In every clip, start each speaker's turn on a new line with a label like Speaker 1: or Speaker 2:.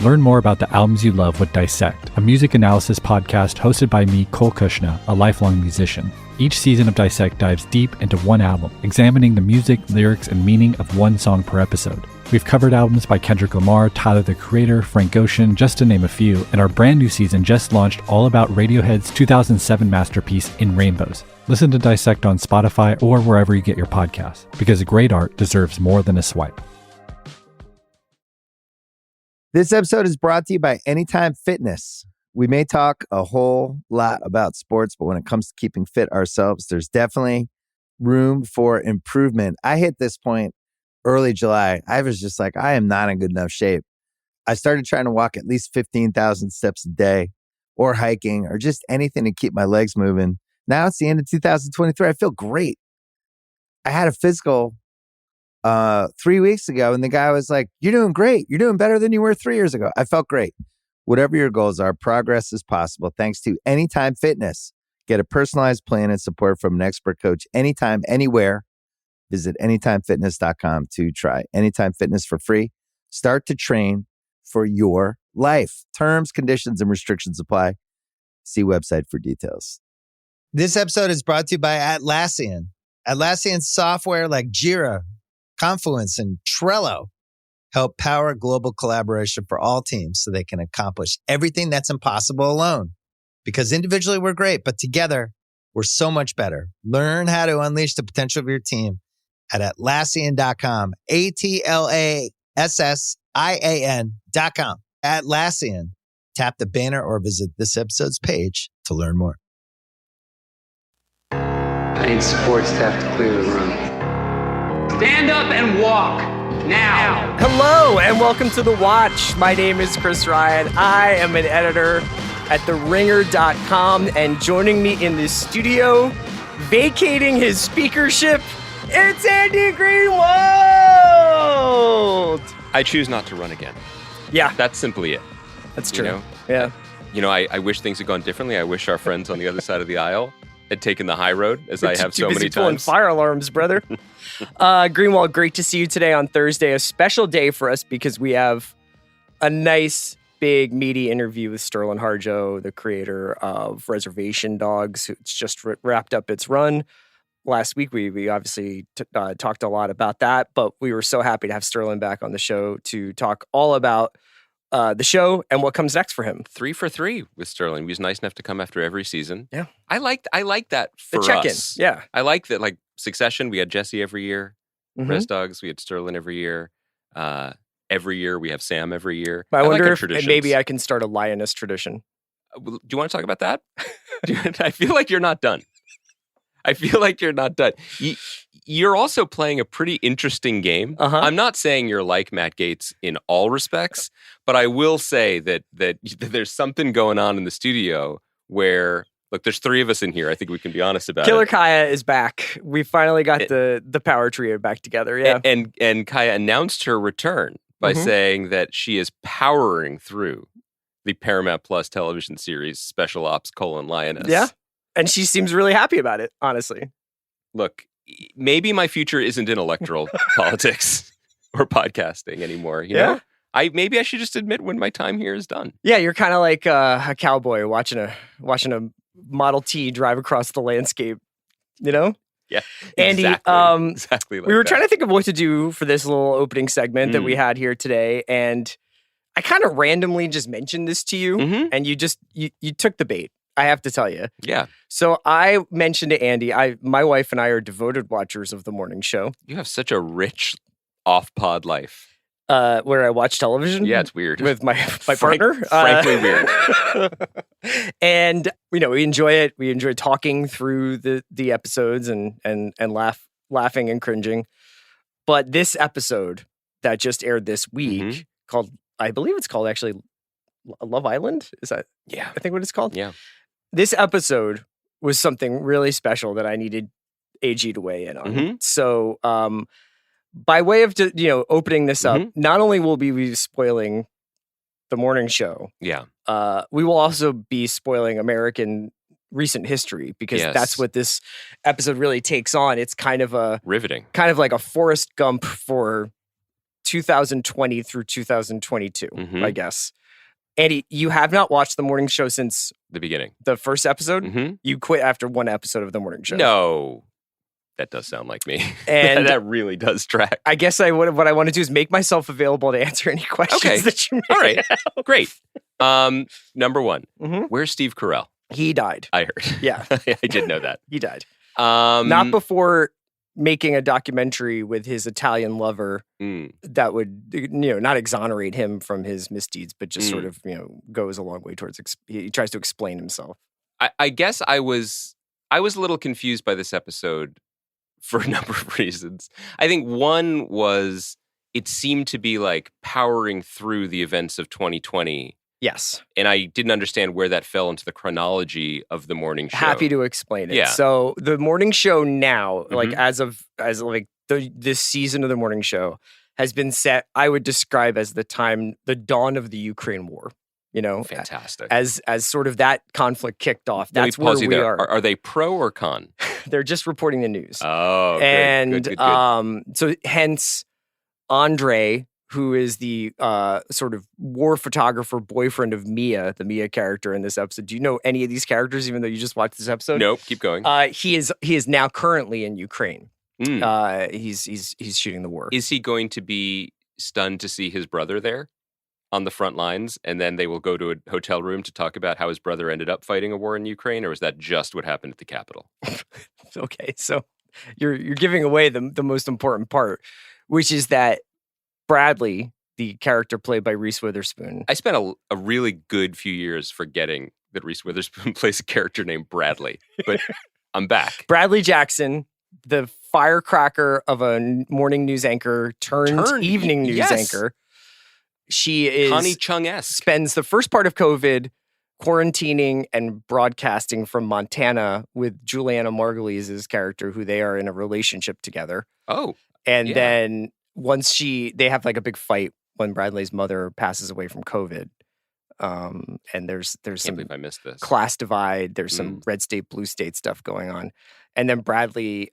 Speaker 1: Learn more about the albums you love with Dissect, a music analysis podcast hosted by me, Cole Kushna, a lifelong musician. Each season of Dissect dives deep into one album, examining the music, lyrics, and meaning of one song per episode. We've covered albums by Kendrick Lamar, Tyler the Creator, Frank Ocean, just to name a few, and our brand new season just launched all about Radiohead's 2007 masterpiece, In Rainbows. Listen to Dissect on Spotify or wherever you get your podcasts, because great art deserves more than a swipe.
Speaker 2: This episode is brought to you by Anytime Fitness. We may talk a whole lot about sports, but when it comes to keeping fit ourselves, there's definitely room for improvement. I hit this point early July. I was just like, I am not in good enough shape. I started trying to walk at least 15,000 steps a day, or hiking, or just anything to keep my legs moving. Now it's the end of 2023. I feel great. I had a physical 3 weeks ago, and the guy was like, "You're doing great. You're doing better than you were 3 years ago." I felt great. Whatever your goals are, progress is possible thanks to Anytime Fitness. Get a personalized plan and support from an expert coach anytime, anywhere. Visit anytimefitness.com to try Anytime Fitness for free. Start to train for your life. Terms, conditions, and restrictions apply. See website for details. This episode is brought to you by Atlassian. Atlassian software like Jira, Confluence, and Trello help power global collaboration for all teams so they can accomplish everything that's impossible alone. Because individually we're great, but together we're so much better. Learn how to unleash the potential of your team at Atlassian.com. Atlassian.com. Atlassian. Tap the banner or visit this episode's page to learn more.
Speaker 3: I need support staff to clear the room. Stand up and walk now.
Speaker 4: Hello and welcome to The Watch. My name is Chris Ryan. I am an editor at TheRinger.com, and joining me in this studio, vacating his speakership, it's Andy Greenwald.
Speaker 5: I choose not to run again.
Speaker 4: Yeah.
Speaker 5: That's simply it.
Speaker 4: That's true.
Speaker 5: You know?
Speaker 4: Yeah.
Speaker 5: I wish things had gone differently. I wish our friends on the other side of the aisle had taken the high road, as I have so many times.
Speaker 4: Pulling fire alarms, brother. Greenwald, great to see you today on Thursday. A special day for us because we have a nice, big, meaty interview with Sterlin Harjo, the creator of Reservation Dogs. It's just wrapped up its run. Last week, we obviously talked a lot about that, but we were so happy to have Sterlin back on the show to talk all about the show and what comes next for him.
Speaker 5: 3 for 3 with Sterling. He was nice enough to come after every season.
Speaker 4: Yeah.
Speaker 5: I like that for
Speaker 4: the check-in.
Speaker 5: us.
Speaker 4: Yeah.
Speaker 5: I like that, like Succession, we had Jesse every year.
Speaker 4: Mm-hmm.
Speaker 5: Res Dogs, we had Sterling every year. Every year, we have Sam every year.
Speaker 4: I wonder
Speaker 5: like
Speaker 4: if maybe I can start a lioness tradition.
Speaker 5: Do you want to talk about that? I feel like you're not done. You're also playing a pretty interesting game.
Speaker 4: Uh-huh.
Speaker 5: I'm not saying you're like Matt Gaetz in all respects, but I will say that there's something going on in the studio where, look, there's 3 of us in here. I think we can be honest about
Speaker 4: Killer
Speaker 5: it.
Speaker 4: Kaya is back. We finally got the power trio back together. Yeah.
Speaker 5: And Kaya announced her return by saying that she is powering through the Paramount Plus television series Special Ops: Lioness.
Speaker 4: Yeah. And she seems really happy about it, honestly.
Speaker 5: Look, maybe my future isn't in electoral politics or podcasting anymore. You know? Maybe I should just admit when my time here is done.
Speaker 4: Yeah, you're kind of like a cowboy watching a Model T drive across the landscape. You know?
Speaker 5: Yeah,
Speaker 4: Andy.
Speaker 5: Exactly. Like
Speaker 4: we were
Speaker 5: that.
Speaker 4: trying to think of what to do for this little opening segment that we had here today, and I kind of randomly just mentioned this to you, and you took the bait. I have to tell you.
Speaker 5: Yeah.
Speaker 4: So I mentioned to Andy, my wife and I are devoted watchers of the morning show.
Speaker 5: You have such a rich off-pod life.
Speaker 4: Where I watch television.
Speaker 5: Yeah, it's weird.
Speaker 4: With my partner.
Speaker 5: Frankly weird.
Speaker 4: And, we enjoy it. We enjoy talking through the episodes and laughing and cringing. But this episode that just aired this week I believe it's called actually Love Island. Is that?
Speaker 5: Yeah.
Speaker 4: I think what it's called.
Speaker 5: Yeah.
Speaker 4: This episode was something really special that I needed AG to weigh in on. So, by way of opening this up, not only will we be spoiling the morning show, we will also be spoiling American recent history because that's what this episode really takes on. It's kind of riveting, kind of like a Forrest Gump for 2020 through 2022,
Speaker 5: Mhm.
Speaker 4: I guess. Andy, you have not watched the morning show since
Speaker 5: The beginning.
Speaker 4: the first episode.
Speaker 5: Mhm.
Speaker 4: You quit after one episode of the morning show.
Speaker 5: No, that does sound like me.
Speaker 4: And
Speaker 5: that really does track.
Speaker 4: I guess what I want to do is make myself available to answer any questions
Speaker 5: Okay.
Speaker 4: that you may
Speaker 5: All right.
Speaker 4: have.
Speaker 5: Great. Number one,
Speaker 4: Mhm.
Speaker 5: where's Steve Carell?
Speaker 4: He died.
Speaker 5: I heard.
Speaker 4: Yeah.
Speaker 5: I did know that.
Speaker 4: He died.
Speaker 5: Not
Speaker 4: Not before making a documentary with his Italian lover
Speaker 5: Mm.
Speaker 4: that would, not exonerate him from his misdeeds, but just sort of, goes a long way towards, he tries to explain himself.
Speaker 5: I guess I was a little confused by this episode for a number of reasons. I think one was it seemed to be like powering through the events of 2020.
Speaker 4: Yes.
Speaker 5: And I didn't understand where that fell into the chronology of the morning show.
Speaker 4: Happy to explain it.
Speaker 5: Yeah.
Speaker 4: So the morning show now, like
Speaker 5: Mhm.
Speaker 4: this season of the morning show has been set, I would describe as the dawn of the Ukraine war,
Speaker 5: Fantastic.
Speaker 4: as sort of that conflict kicked off.
Speaker 5: Let me
Speaker 4: That's where
Speaker 5: pause you
Speaker 4: we
Speaker 5: there.
Speaker 4: are.
Speaker 5: Are they pro or con?
Speaker 4: They're just reporting the news.
Speaker 5: Oh, good,
Speaker 4: And
Speaker 5: good.
Speaker 4: so hence Andre, who is the sort of war photographer boyfriend of Mia, the Mia character in this episode. Do you know any of these characters, even though you just watched this episode?
Speaker 5: Nope, keep going.
Speaker 4: He is now currently in Ukraine.
Speaker 5: Mm.
Speaker 4: He's shooting the war.
Speaker 5: Is he going to be stunned to see his brother there on the front lines, and then they will go to a hotel room to talk about how his brother ended up fighting a war in Ukraine, or is that just what happened at the Capitol?
Speaker 4: Okay, so you're giving away the most important part, which is that Bradley, the character played by Reese Witherspoon.
Speaker 5: I spent a really good few years forgetting that Reese Witherspoon plays a character named Bradley, but I'm back.
Speaker 4: Bradley Jackson, the firecracker of a morning news anchor turned evening news
Speaker 5: yes.
Speaker 4: anchor. She is
Speaker 5: Connie Chung-esque.
Speaker 4: spends the first part of COVID quarantining and broadcasting from Montana with Juliana Margulies' character, who they are in a relationship together.
Speaker 5: Oh,
Speaker 4: And
Speaker 5: yeah.
Speaker 4: then once they have like a big fight when Bradley's mother passes away from COVID. And there's
Speaker 5: can't
Speaker 4: some
Speaker 5: believe I missed this.
Speaker 4: class divide. There's some red state, blue state stuff going on. And then Bradley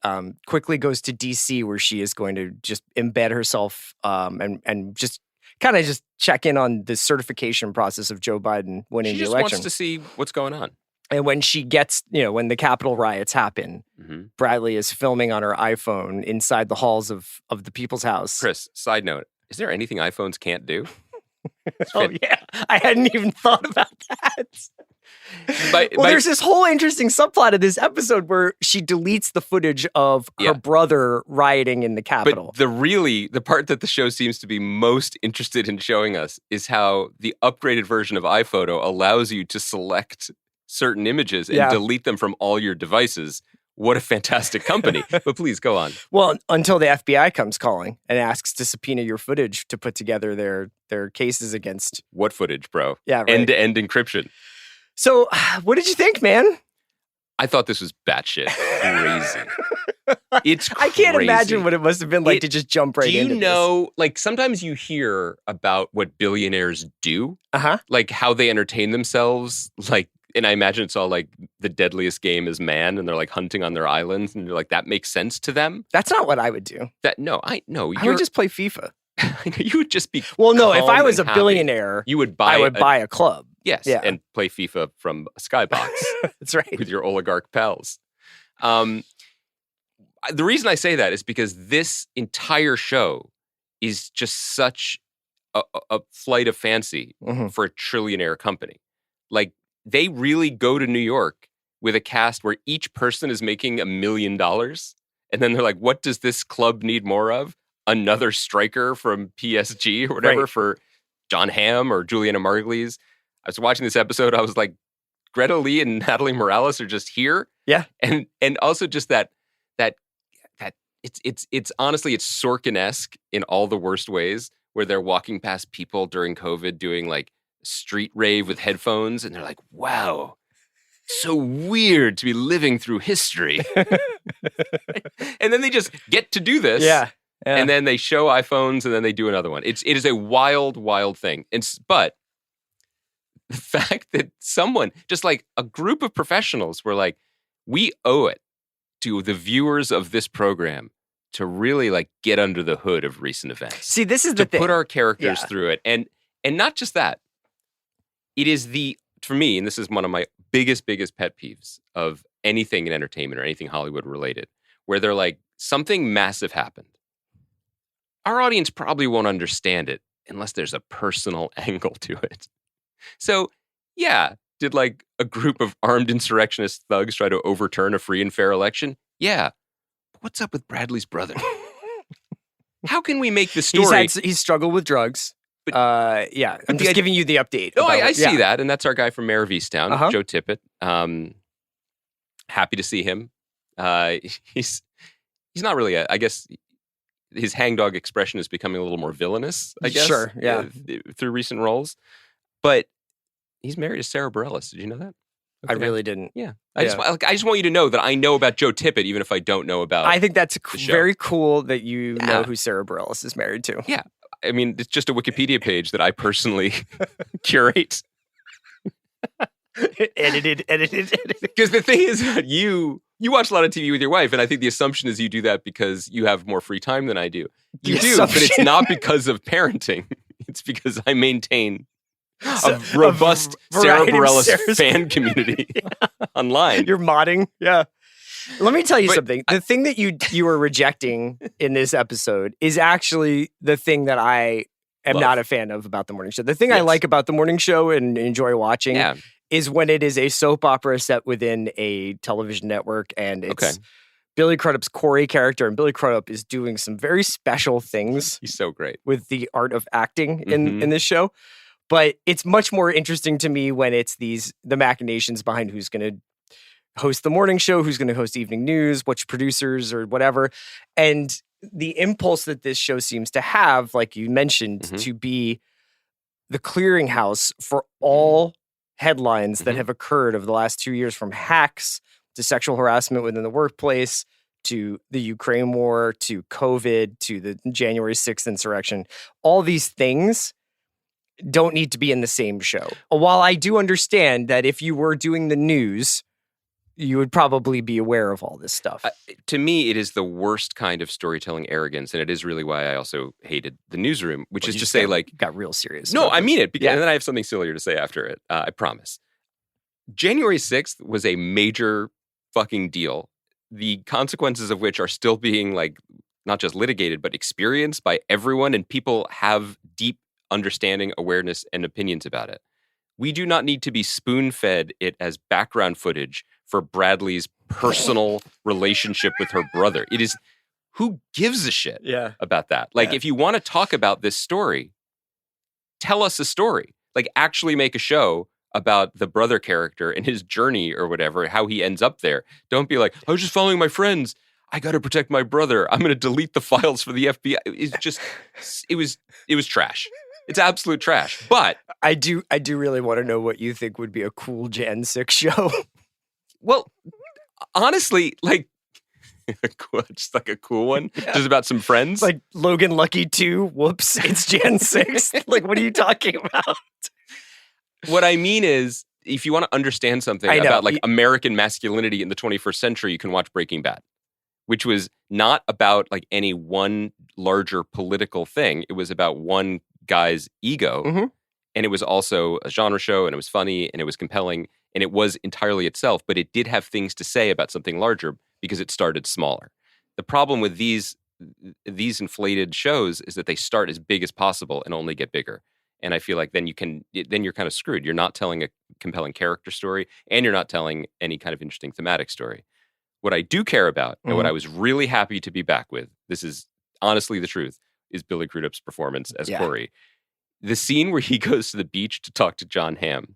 Speaker 4: quickly goes to DC, where she is going to just embed herself and just kind of just check in on the certification process of Joe Biden winning
Speaker 5: She
Speaker 4: the
Speaker 5: just
Speaker 4: election.
Speaker 5: wants to see what's going on.
Speaker 4: And when she gets, when the Capitol riots happen,
Speaker 5: Mm-hmm.
Speaker 4: Bradley is filming on her iPhone inside the halls of the People's House.
Speaker 5: Chris, side note, is there anything iPhones can't do?
Speaker 4: Oh, yeah. I hadn't even thought about that.
Speaker 5: By-
Speaker 4: There's this whole interesting subplot of this episode where she deletes the footage of her
Speaker 5: Yeah.
Speaker 4: brother rioting in the Capitol.
Speaker 5: But the part that the show seems to be most interested in showing us is how the upgraded version of iPhoto allows you to select certain images and
Speaker 4: Yeah.
Speaker 5: delete them from all your devices. What a fantastic company. But please go on.
Speaker 4: Well, until the FBI comes calling and asks to subpoena your footage to put together their cases against.
Speaker 5: What footage, bro?
Speaker 4: Yeah, right.
Speaker 5: End-to-end encryption.
Speaker 4: So, what did you think, man?
Speaker 5: I thought this was batshit crazy. It's crazy.
Speaker 4: I can't imagine what it must have been like to just jump right
Speaker 5: Do
Speaker 4: into
Speaker 5: you know, like sometimes you hear about what billionaires do,
Speaker 4: Uh-huh.
Speaker 5: like how they entertain themselves, like, and I imagine it's all like the deadliest game is man, and they're like hunting on their islands, and you're like, that makes sense to them.
Speaker 4: That's not what I would do.
Speaker 5: I
Speaker 4: would just play FIFA.
Speaker 5: you would just be
Speaker 4: Well, no, if I
Speaker 5: calm
Speaker 4: was a
Speaker 5: and happy.
Speaker 4: billionaire,
Speaker 5: You would buy
Speaker 4: I would buy a club.
Speaker 5: yes,
Speaker 4: Yeah.
Speaker 5: and play FIFA from a skybox
Speaker 4: That's right.
Speaker 5: with your oligarch pals. The reason I say that is because this entire show is just such a flight of fancy
Speaker 4: Mhm.
Speaker 5: for a trillionaire company. Like, they really go to New York with a cast where each person is making $1 million. And then they're like, what does this club need more of? Another striker from PSG or whatever
Speaker 4: Right.
Speaker 5: for John Hamm or Juliana Margulies. I was watching this episode. I was like, Greta Lee and Natalie Morales are just here.
Speaker 4: Yeah.
Speaker 5: And also just that it's honestly, it's Sorkin-esque in all the worst ways, where they're walking past people during COVID doing like street rave with headphones, and they're like, wow, so weird to be living through history. And then they just get to do this.
Speaker 4: Yeah.
Speaker 5: And then they show iPhones, and then they do another one. It is a wild, wild thing. But the fact that someone, just like a group of professionals, were like, we owe it to the viewers of this program to really like get under the hood of recent events.
Speaker 4: See, this is
Speaker 5: to
Speaker 4: the thing.
Speaker 5: put our characters
Speaker 4: Yeah.
Speaker 5: through it. And not just that. It is for me, and this is one of my biggest pet peeves of anything in entertainment or anything Hollywood related, where they're like, something massive happened. Our audience probably won't understand it unless there's a personal angle to it. So, yeah, did like a group of armed insurrectionist thugs try to overturn a free and fair election? Yeah. But what's up with Bradley's brother? How can we make the story?
Speaker 4: He's struggled with drugs. Yeah, I'm just giving you the update.
Speaker 5: Oh, I see that. And that's our guy from Mayor of Easttown, Joe Tippett. Happy to see him. He's not really I guess his hangdog expression is becoming a little more villainous, I guess.
Speaker 4: Sure, yeah.
Speaker 5: Through recent roles. But he's married to Sarah Bareilles. Did you know that?
Speaker 4: I really didn't.
Speaker 5: Yeah. I just want you to know that I know about Joe Tippett, even if I don't know about
Speaker 4: I think that's
Speaker 5: show.
Speaker 4: very cool that you know who Sarah Bareilles is married to.
Speaker 5: Yeah. I mean, it's just a Wikipedia page that I personally curate.
Speaker 4: Edited.
Speaker 5: Because the thing is that you watch a lot of TV with your wife, and I think the assumption is you do that because you have more free time than I do. You do, but it's not because of parenting. It's because I maintain a robust Sarah Bareilles fan community online.
Speaker 4: You're modding. Yeah. Let me tell you something. The thing that you were rejecting in this episode is actually the thing that I am not a fan of about the morning show. The thing I like about the morning show and enjoy watching is when it is a soap opera set within a television network, and it's Billy Crudup's Corey character, and Billy Crudup is doing some very special things.
Speaker 5: He's so great
Speaker 4: with the art of acting in this show. But it's much more interesting to me when it's the machinations behind who's going to host the morning show, who's going to host evening news, which producers or whatever. And the impulse that this show seems to have, like you mentioned, to be the clearinghouse for all headlines that have occurred over the last 2 years, from hacks to sexual harassment within the workplace, to the Ukraine war, to COVID, to the January 6th insurrection. All these things don't need to be in the same show. While I do understand that if you were doing the news, you would probably be aware of all this stuff.
Speaker 5: To me, it is the worst kind of storytelling arrogance, and it is really why I also hated the newsroom, which is to say, like...
Speaker 4: Got real serious.
Speaker 5: No, I mean it, because, and then I have something sillier to say after it, I promise. January 6th was a major fucking deal, the consequences of which are still being, like, not just litigated, but experienced by everyone, and people have deep understanding, awareness, and opinions about it. We do not need to be spoon-fed it as background footage for Bradley's personal relationship with her brother. It is, who gives a shit about that? Like, if you want to talk about this story, tell us a story. Like, actually make a show about the brother character and his journey or whatever, how he ends up there. Don't be like, I was just following my friends. I got to protect my brother. I'm going to delete the files for the FBI. It's just, it was trash. It's absolute trash. But
Speaker 4: I do really want to know what you think would be a cool Jan 6 show.
Speaker 5: Well, honestly, like, just like a cool one, just about some friends.
Speaker 4: Like Logan Lucky 2, whoops, it's Jan 6. Like, what are you talking about?
Speaker 5: What I mean is, if you want to understand something about like American masculinity in the 21st century, you can watch Breaking Bad, which was not about like any one larger political thing. It was about one guy's ego. And it was also a genre show, and it was funny, and it was compelling, and it was entirely itself, but it did have things to say about something larger because it started smaller. The problem with these inflated shows is that they start as big as possible and only get bigger. And I feel like then you're kind of screwed. You're not telling a compelling character story, and you're not telling any kind of interesting thematic story. What I do care about, and what I was really happy to be back with, this is honestly the truth, is Billy Crudup's performance as Corey. The scene where he goes to the beach to talk to John Hamm.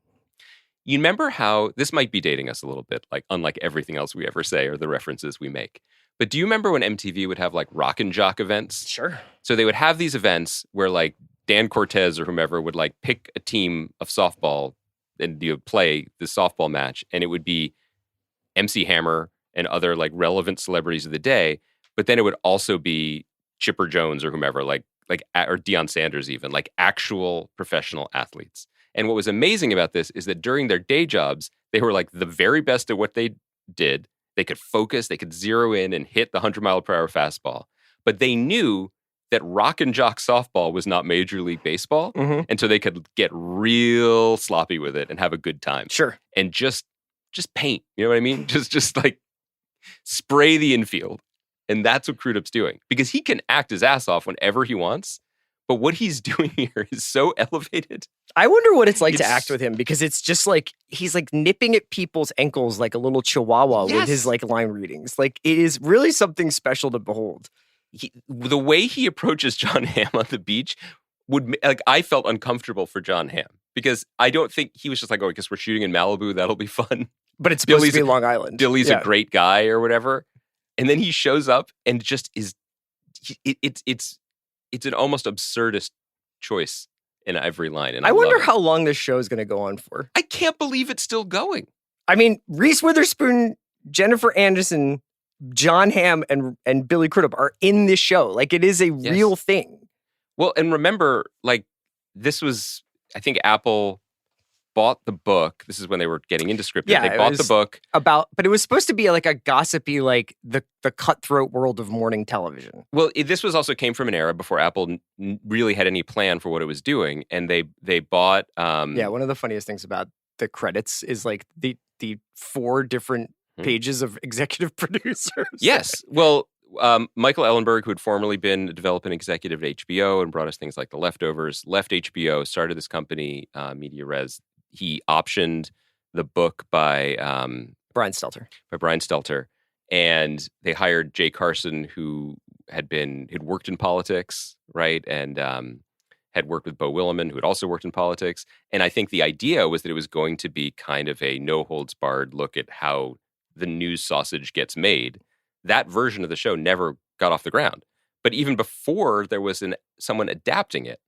Speaker 5: You remember how, this might be dating us a little bit, like unlike everything else we ever say or the references we make. But do you remember when MTV would have like rock and jock events?
Speaker 4: Sure.
Speaker 5: So they would have these events where like Dan Cortez or whomever would like pick a team of softball and you would play the softball match, and it would be MC Hammer and other like relevant celebrities of the day. But then it would also be Chipper Jones or whomever, or Deion Sanders even, like actual professional athletes. And what was amazing about this is that during their day jobs, they were like the very best at what they did. They could focus, they could zero in and hit the 100-mile-per-hour fastball. But they knew that rock and jock softball was not Major League Baseball. And so they could get real sloppy with it and have a good time.
Speaker 4: Sure.
Speaker 5: And just paint. You know what I mean? just like spray the infield. And that's what Crudup's doing. Because he can act his ass off whenever he wants. But what he's doing here is so elevated.
Speaker 4: I wonder what it's like to act with him, because it's just like he's like nipping at people's ankles like a little chihuahua with his like line readings. Like, it is really something special to behold.
Speaker 5: The way he approaches John Hamm on the beach I felt uncomfortable for John Hamm, because I don't think he was just like, oh, because we're shooting in Malibu, that'll be fun.
Speaker 4: But it's supposed to be Long Island.
Speaker 5: Billy's a great guy or whatever. And then he shows up and just is, it's an almost absurdist choice in every line. And
Speaker 4: I wonder how long this show is going to go on for.
Speaker 5: I can't believe it's still going.
Speaker 4: I mean, Reese Witherspoon, Jennifer Aniston, John Hamm, and Billy Crudup are in this show. Like, it is a real thing.
Speaker 5: Well, and remember, like, this was, I think Apple bought the book. This is when they were getting into scripting.
Speaker 4: Yeah,
Speaker 5: they bought the book.
Speaker 4: But it was supposed to be like a gossipy, like the cutthroat world of morning television.
Speaker 5: Well, this was also came from an era before Apple really had any plan for what it was doing. And they bought...
Speaker 4: one of the funniest things about the credits is like the 4 different pages of executive producers.
Speaker 5: Yes. Well, Michael Ellenberg, who had formerly been a development executive at HBO and brought us things like The Leftovers, left HBO, started this company, Media Res. He optioned the book by
Speaker 4: Brian Stelter.
Speaker 5: And they hired Jay Carson, who had worked in politics, right? And had worked with Beau Willimon, who had also worked in politics. And I think the idea was that it was going to be kind of a no-holds-barred look at how the news sausage gets made. That version of the show never got off the ground. But even before there was someone adapting it,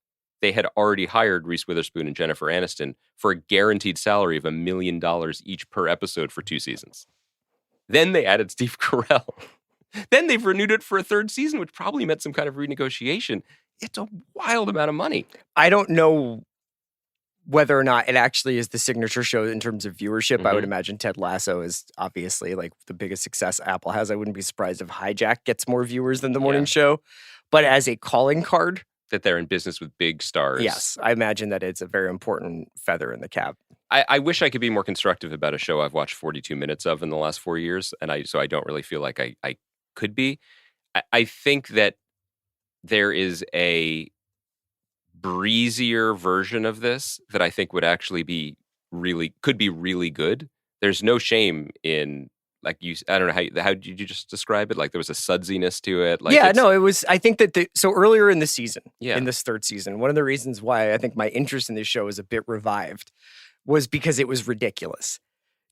Speaker 5: they had already hired Reese Witherspoon and Jennifer Aniston for a guaranteed salary of $1 million each per episode for 2 seasons. Then they added Steve Carell. Then they've renewed it for a 3rd season, which probably meant some kind of renegotiation. It's a wild amount of money.
Speaker 4: I don't know whether or not it actually is the signature show in terms of viewership. I would imagine Ted Lasso is obviously like the biggest success Apple has. I wouldn't be surprised if Hijack gets more viewers than the morning show. But as a calling card,
Speaker 5: that they're in business with big stars.
Speaker 4: Yes, I imagine that it's a very important feather in the cap.
Speaker 5: I wish I could be more constructive about a show I've watched 42 minutes of in the last 4 years, and so I don't really feel like I could be. I think that there is a breezier version of this that I think would actually could be really good. There's no shame in, like, I don't know how did you just describe it? Like, there was a sudsiness to it. Like,
Speaker 4: it was, I think that so earlier in the season, in this 3rd season, one of the reasons why I think my interest in this show is a bit revived was because it was ridiculous.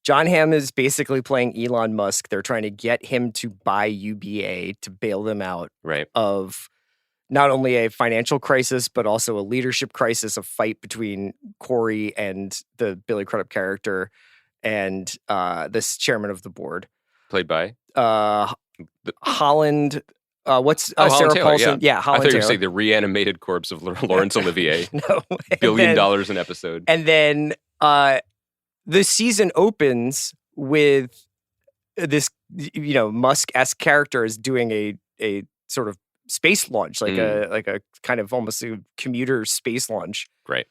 Speaker 4: John Hamm is basically playing Elon Musk. They're trying to get him to buy UBA to bail them out of not only a financial crisis, but also a leadership crisis, a fight between Corey and the Billy Crudup character and this chairman of the board.
Speaker 5: Played by?
Speaker 4: Holland. What's
Speaker 5: Holland
Speaker 4: Sarah
Speaker 5: Taylor,
Speaker 4: Paulson? Yeah, Holland
Speaker 5: I thought you were
Speaker 4: Taylor.
Speaker 5: saying the reanimated corpse of Laurence Olivier.
Speaker 4: No.
Speaker 5: $1 billion an episode.
Speaker 4: And then the season opens with this, Musk-esque character is doing a sort of space launch, like a kind of almost a commuter space launch.
Speaker 5: Great.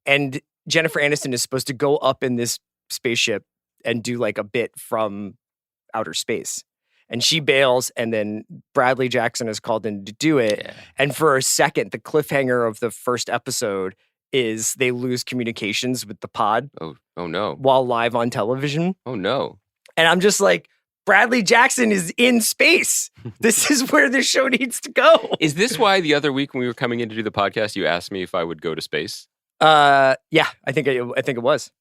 Speaker 4: And Jennifer Aniston is supposed to go up in this spaceship and do like a bit from outer space. And she bails, and then Bradley Jackson is called in to do it. Yeah. And for a second, the cliffhanger of the first episode is they lose communications with the pod.
Speaker 5: Oh no.
Speaker 4: While live on television.
Speaker 5: Oh no.
Speaker 4: And I'm just like, Bradley Jackson is in space. This is where this show needs to go.
Speaker 5: Is this why the other week when we were coming in to do the podcast, you asked me if I would go to space?
Speaker 4: Yeah, I think it was.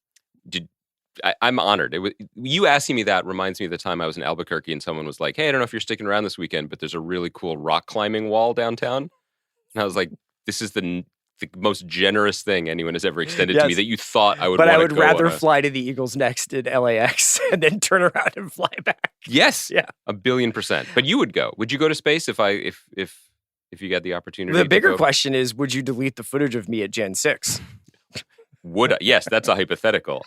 Speaker 5: I'm honored. You asking me that reminds me of the time I was in Albuquerque and someone was like, hey, I don't know if you're sticking around this weekend, but there's a really cool rock climbing wall downtown. And I was like, this is the most generous thing anyone has ever extended to me that you thought I would want to go on.
Speaker 4: But I would rather fly to the Eagles Next in LAX and then turn around and fly back.
Speaker 5: Yes.
Speaker 4: Yeah.
Speaker 5: 1,000,000,000%. But you would go. Would you go to space if you got the opportunity?
Speaker 4: The bigger question is, would you delete the footage of me at Gen 6?
Speaker 5: Would I? Yes, that's a hypothetical.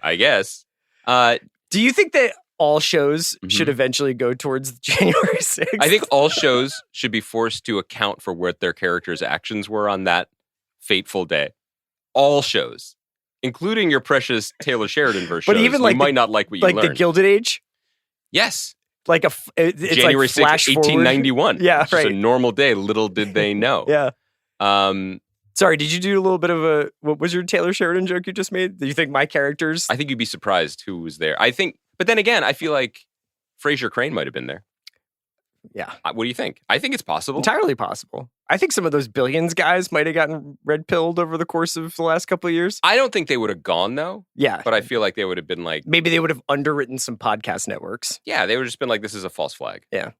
Speaker 5: I guess.
Speaker 4: Do you think that all shows should eventually go towards January 6th.
Speaker 5: I think all shows should be forced to account for what their characters' actions were on that fateful day. All shows, including your precious Taylor Sheridan verse shows.
Speaker 4: Even
Speaker 5: you might not like what you learned.
Speaker 4: Like the Gilded Age?
Speaker 5: Yes.
Speaker 4: Like it's
Speaker 5: January
Speaker 4: like flash
Speaker 5: 6th, 1891.
Speaker 4: Yeah,
Speaker 5: it's just a normal day. Little did they know.
Speaker 4: Yeah. Sorry, did you do a little bit of what was your Taylor Sheridan joke you just made? Do you think my characters?
Speaker 5: I think you'd be surprised who was there. But then again, I feel like Fraser Crane might have been there.
Speaker 4: Yeah.
Speaker 5: What do you think? I think it's possible.
Speaker 4: Entirely possible. I think some of those Billions guys might have gotten red pilled over the course of the last couple of years.
Speaker 5: I don't think they would have gone though.
Speaker 4: Yeah.
Speaker 5: But I feel like they would have been like.
Speaker 4: Maybe they would have underwritten some podcast networks.
Speaker 5: Yeah, they would have just been like, this is a false flag.
Speaker 4: Yeah.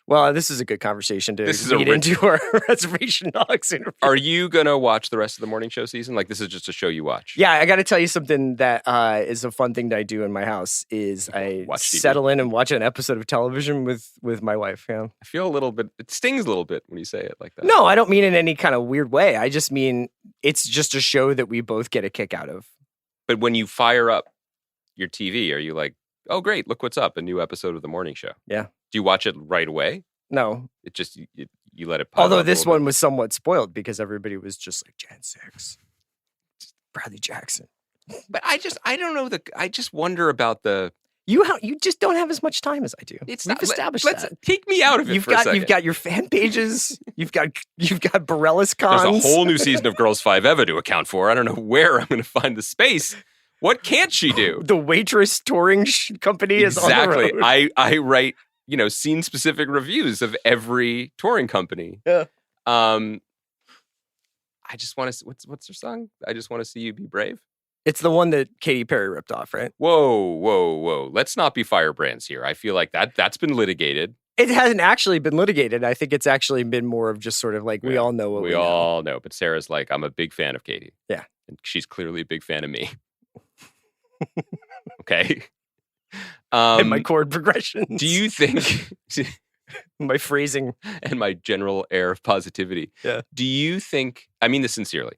Speaker 4: Well, this is a good conversation to lead into our Reservation Dogs interview.
Speaker 5: Are you going to watch the rest of the morning show season? Like, this is just a show you watch?
Speaker 4: Yeah, I got to tell you something that is a fun thing that I do in my house is I settle in and watch an episode of television with my wife. Yeah.
Speaker 5: I feel a little bit, it stings a little bit when you say it like that.
Speaker 4: No, I don't mean in any kind of weird way. I just mean it's just a show that we both get a kick out of.
Speaker 5: But when you fire up your TV, are you like, oh, great, look what's up, a new episode of the morning show?
Speaker 4: Yeah.
Speaker 5: Do you watch it right away?
Speaker 4: No.
Speaker 5: It just, you let it pop.
Speaker 4: Although this one was somewhat spoiled because everybody was just like, Gen 6, Bradley Jackson.
Speaker 5: But I don't know, I just wonder about the...
Speaker 4: You just don't have as much time as I do.
Speaker 5: We've
Speaker 4: established that.
Speaker 5: Let's take me out of it for a second.
Speaker 4: You've got your fan pages. You've got Borellis cons.
Speaker 5: There's a whole new season of Girls 5 Eva to account for. I don't know where I'm going to find the space. What can't she do?
Speaker 4: The Waitress touring company is on the road.
Speaker 5: I write, scene-specific reviews of every touring company.
Speaker 4: Yeah.
Speaker 5: I just want to... What's her song? I just want to see you be brave.
Speaker 4: It's the one that Katy Perry ripped off, right?
Speaker 5: Whoa. Let's not be firebrands here. I feel like that's been litigated.
Speaker 4: It hasn't actually been litigated. I think it's actually been more of just sort of like, we all know what we know.
Speaker 5: We all know. But Sarah's like, I'm a big fan of Katy.
Speaker 4: Yeah.
Speaker 5: And she's clearly a big fan of me. Okay.
Speaker 4: And my chord progressions.
Speaker 5: Do you think...
Speaker 4: my phrasing.
Speaker 5: And my general air of positivity.
Speaker 4: Yeah.
Speaker 5: Do you think... I mean this sincerely.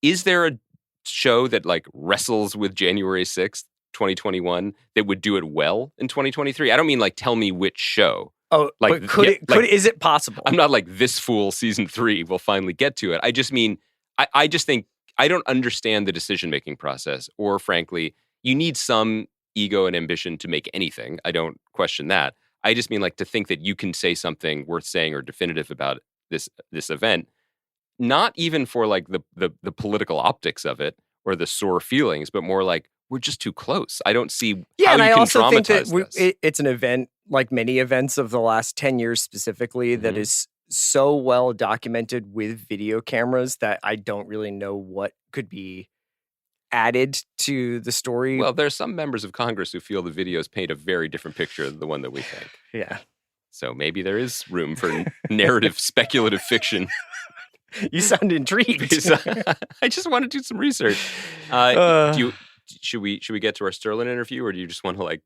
Speaker 5: Is there a show that like wrestles with January 6th, 2021 that would do it well in 2023? I don't mean like tell me which show.
Speaker 4: Oh, like, but is it possible?
Speaker 5: I'm not like This Fool season 3 will finally get to it. I just mean, I just think I don't understand the decision-making process, or frankly, you need some ego and ambition to make anything. I don't question that. I just mean like to think that you can say something worth saying or definitive about this event, not even for like the political optics of it or the sore feelings, but more like we're just too close. I don't see how
Speaker 4: and
Speaker 5: you
Speaker 4: I
Speaker 5: can
Speaker 4: also think
Speaker 5: traumatize
Speaker 4: that
Speaker 5: this.
Speaker 4: It's an event, like many events of the last 10 years specifically, that is so well documented with video cameras that I don't really know what could be added to the story.
Speaker 5: Well, there's some members of Congress who feel the videos paint a very different picture than the one that we think.
Speaker 4: Yeah.
Speaker 5: So maybe there is room for narrative speculative fiction.
Speaker 4: You sound intrigued.
Speaker 5: I just want to do some research. Should we get to our Sterlin interview, or do you just want to like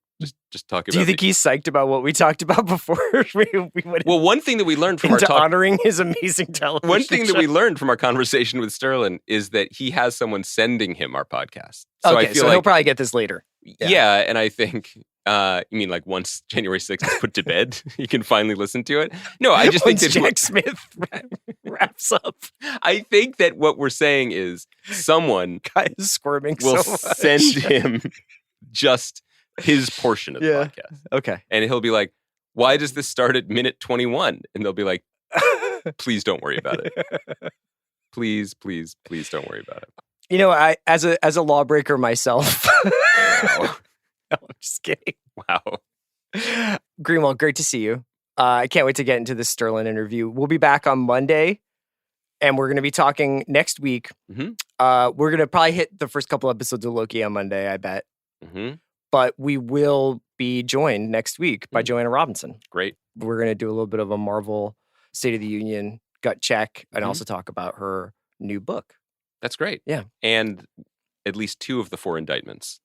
Speaker 5: just talk about?
Speaker 4: Do you think he's psyched about what we talked about before we went?
Speaker 5: Well, one thing that we learned from our talk,
Speaker 4: honoring his amazing television.
Speaker 5: One thing that we learned from our conversation with Sterlin is that he has someone sending him our podcast.
Speaker 4: So I feel like he'll probably get this later.
Speaker 5: Yeah, and I think. You mean like once January 6th is put to bed, you can finally listen to it? No, I just think that
Speaker 4: Jack Smith wraps up.
Speaker 5: I think that what we're saying is someone
Speaker 4: guy is squirming
Speaker 5: will
Speaker 4: so much.
Speaker 5: send him just his portion of the podcast.
Speaker 4: Okay.
Speaker 5: And he'll be like, why does this start at minute 21? And they'll be like, please don't worry about it. Please don't worry about it.
Speaker 4: You know, I as a lawbreaker myself.
Speaker 5: Wow.
Speaker 4: No, I'm just kidding.
Speaker 5: Wow.
Speaker 4: Greenwald, great to see you. I can't wait to get into this Sterlin interview. We'll be back on Monday, and we're going to be talking next week.
Speaker 5: Mm-hmm.
Speaker 4: We're going to probably hit the first couple episodes of Loki on Monday, I bet.
Speaker 5: Mm-hmm.
Speaker 4: But we will be joined next week by Joanna Robinson.
Speaker 5: Great.
Speaker 4: We're going to do a little bit of a Marvel State of the Union gut check and also talk about her new book.
Speaker 5: That's great.
Speaker 4: Yeah.
Speaker 5: And at least 2 of the 4 indictments.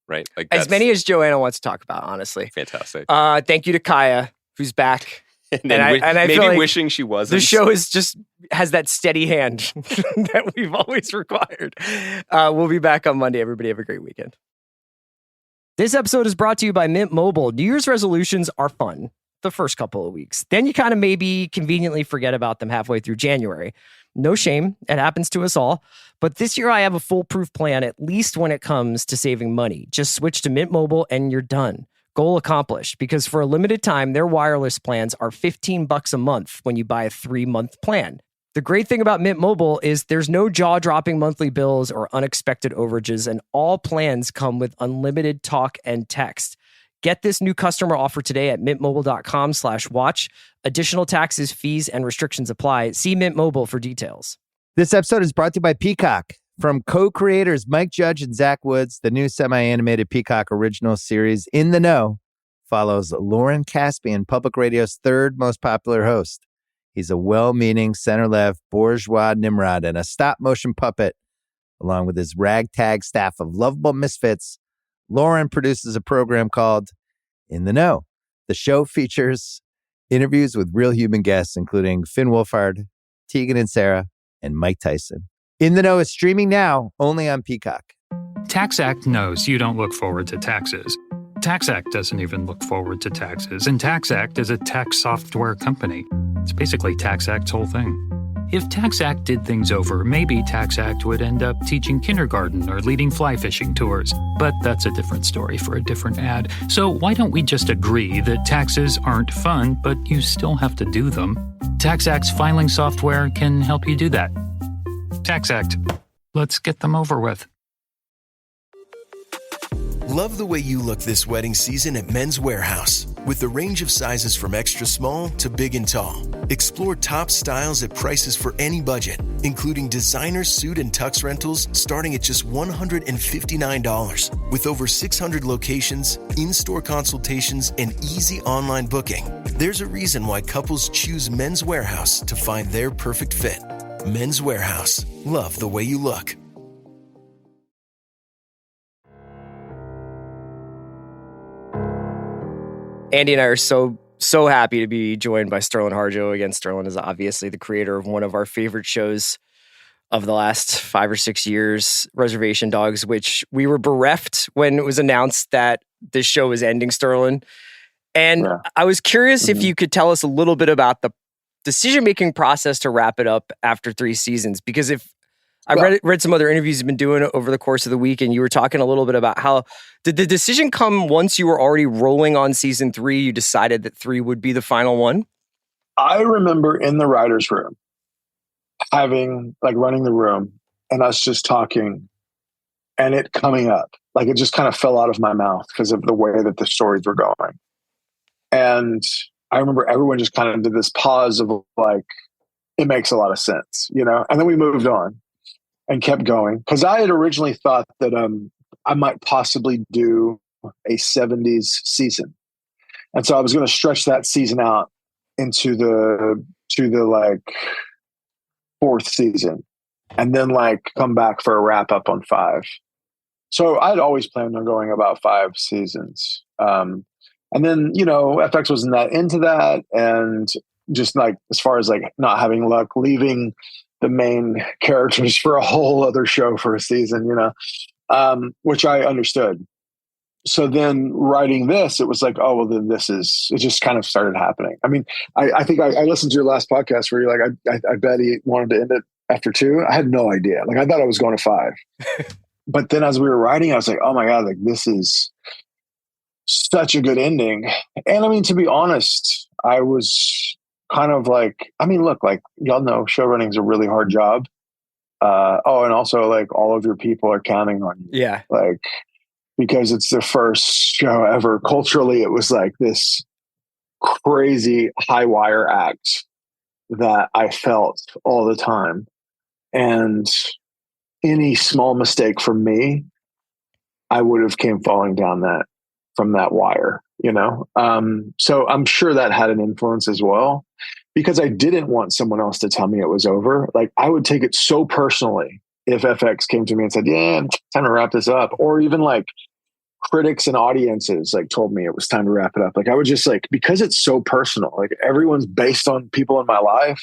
Speaker 5: Right? Like
Speaker 4: as many as Joanna wants to talk about, honestly.
Speaker 5: Fantastic.
Speaker 4: Thank you to Kaya, who's back.
Speaker 5: and I maybe
Speaker 4: feel like
Speaker 5: wishing she wasn't.
Speaker 4: The show has that steady hand that we've always required. We'll be back on Monday. Everybody have a great weekend. This episode is brought to you by Mint Mobile. New Year's resolutions are fun the first couple of weeks. Then you kind of maybe conveniently forget about them halfway through January. No shame. It happens to us all. But this year I have a foolproof plan, at least when it comes to saving money. Just switch to Mint Mobile and you're done. Goal accomplished, because for a limited time, their wireless plans are $15 a month when you buy a 3-month plan. The great thing about Mint Mobile is there's no jaw-dropping monthly bills or unexpected overages, and all plans come with unlimited talk and text. Get this new customer offer today at mintmobile.com/watch. Additional taxes, fees, and restrictions apply. See Mint Mobile for details.
Speaker 2: This episode is brought to you by Peacock. From co-creators Mike Judge and Zach Woods, the new semi-animated Peacock original series In the Know follows Lauren Caspian, public radio's third most popular host. He's a well-meaning center-left bourgeois Nimrod and a stop-motion puppet. Along with his ragtag staff of lovable misfits, Lauren produces a program called In the Know. The show features interviews with real human guests, including Finn Wolfhard, Tegan and Sarah, and Mike Tyson. In the Know is streaming now, only on Peacock.
Speaker 6: TaxAct knows you don't look forward to taxes. TaxAct doesn't even look forward to taxes, and TaxAct is a tax software company. It's basically TaxAct's whole thing. If TaxAct did things over, maybe TaxAct would end up teaching kindergarten or leading fly fishing tours. But that's a different story for a different ad. So why don't we just agree that taxes aren't fun, but you still have to do them? TaxAct's filing software can help you do that. TaxAct. Let's get them over with.
Speaker 7: Love the way you look this wedding season at Men's Warehouse. With the range of sizes from extra small to big and tall. Explore top styles at prices for any budget, including designer suit and tux rentals starting at just $159. With over 600 locations, in-store consultations, and easy online booking, there's a reason why couples choose Men's Warehouse to find their perfect fit. Men's Warehouse. Love the way you look.
Speaker 4: Andy and I are so happy to be joined by Sterlin Harjo. Again, Sterlin is obviously the creator of one of our favorite shows of the last 5 or 6 years, Reservation Dogs, which we were bereft when it was announced that this show was ending, Sterlin. And I was curious if you could tell us a little bit about the decision-making process to wrap it up after 3 seasons, because I read some other interviews you've been doing over the course of the week, and you were talking a little bit about how did the decision come once you were already rolling on season 3, you decided that 3 would be the final one?
Speaker 8: I remember in the writer's room running the room and us just talking and it coming up. Like it just kind of fell out of my mouth because of the way that the stories were going. And I remember everyone just kind of did this pause of like, it makes a lot of sense, you know? And then we moved on and kept going. Because I had originally thought that I might possibly do a 70s season. And so I was going to stretch that season out into the like 4th season and then like come back for a wrap up on 5. So I'd always planned on going about 5 seasons. And then, you know, FX wasn't that into that. And just like, as far as like not having luck, leaving the main characters for a whole other show for a season, you know, which I understood. So then writing this, it was like, oh, well, then it just kind of started happening. I mean, I think I listened to your last podcast where you're like, I bet he wanted to end it after 2. I had no idea. Like, I thought I was going to 5. But then as we were writing, I was like, oh my God, like this is such a good ending. And I mean, to be honest, I was kind of like, I mean, look, like y'all know show running is a really hard job. And also like all of your people are counting on you.
Speaker 4: Yeah.
Speaker 8: Like, because it's the first show ever. Culturally, it was like this crazy high wire act that I felt all the time. And any small mistake from me, I would have came falling down from that wire, you know? So I'm sure that had an influence as well, because I didn't want someone else to tell me it was over. Like I would take it so personally if FX came to me and said, yeah, time to wrap this up. Or even like critics and audiences like told me it was time to wrap it up. Like I would just like, because it's so personal, like everyone's based on people in my life.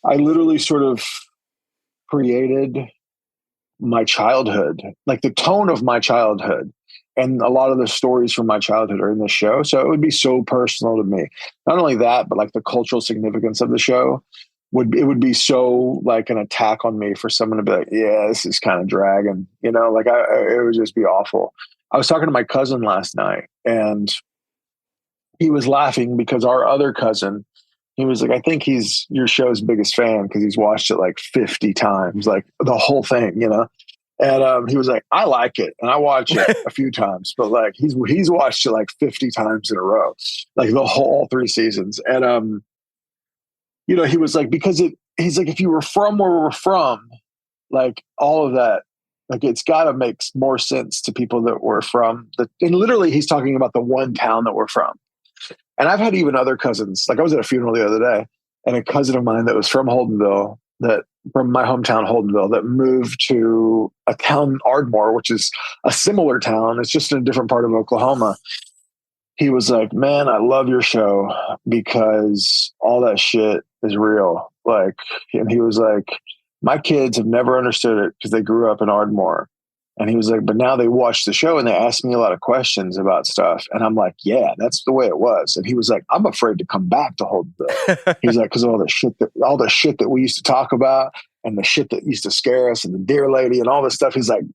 Speaker 8: I literally sort of created my childhood, like the tone of my childhood. And a lot of the stories from my childhood are in the show. So it would be so personal to me. Not only that, but like the cultural significance of the show would be so like an attack on me for someone to be like, yeah, this is kind of dragging, you know, like it would just be awful. I was talking to my cousin last night and he was laughing because our other cousin, he was like, I think he's your show's biggest fan because he's watched it like 50 times, like the whole thing, you know? And he was like, I like it. And I watch it a few times, but like he's watched it like 50 times in a row, like the whole 3 seasons. And, you know, he was like, because he's like, if you were from where we're from, like all of that, like it's got to make more sense to people that were from and literally he's talking about the one town that we're from. And I've had even other cousins, like I was at a funeral the other day and a cousin of mine that was from Holdenville, from my hometown, Holdenville, that moved to a town, Ardmore, which is a similar town. It's just in a different part of Oklahoma. He was like, man, I love your show because all that shit is real. Like, and he was like, my kids have never understood it because they grew up in Ardmore. And he was like, but now they watch the show and they ask me a lot of questions about stuff. And I'm like, yeah, that's the way it was. And he was like, I'm afraid to come back to Holdenville. He's like, because all the shit that we used to talk about and the shit that used to scare us and the deer lady and all this stuff. He's like,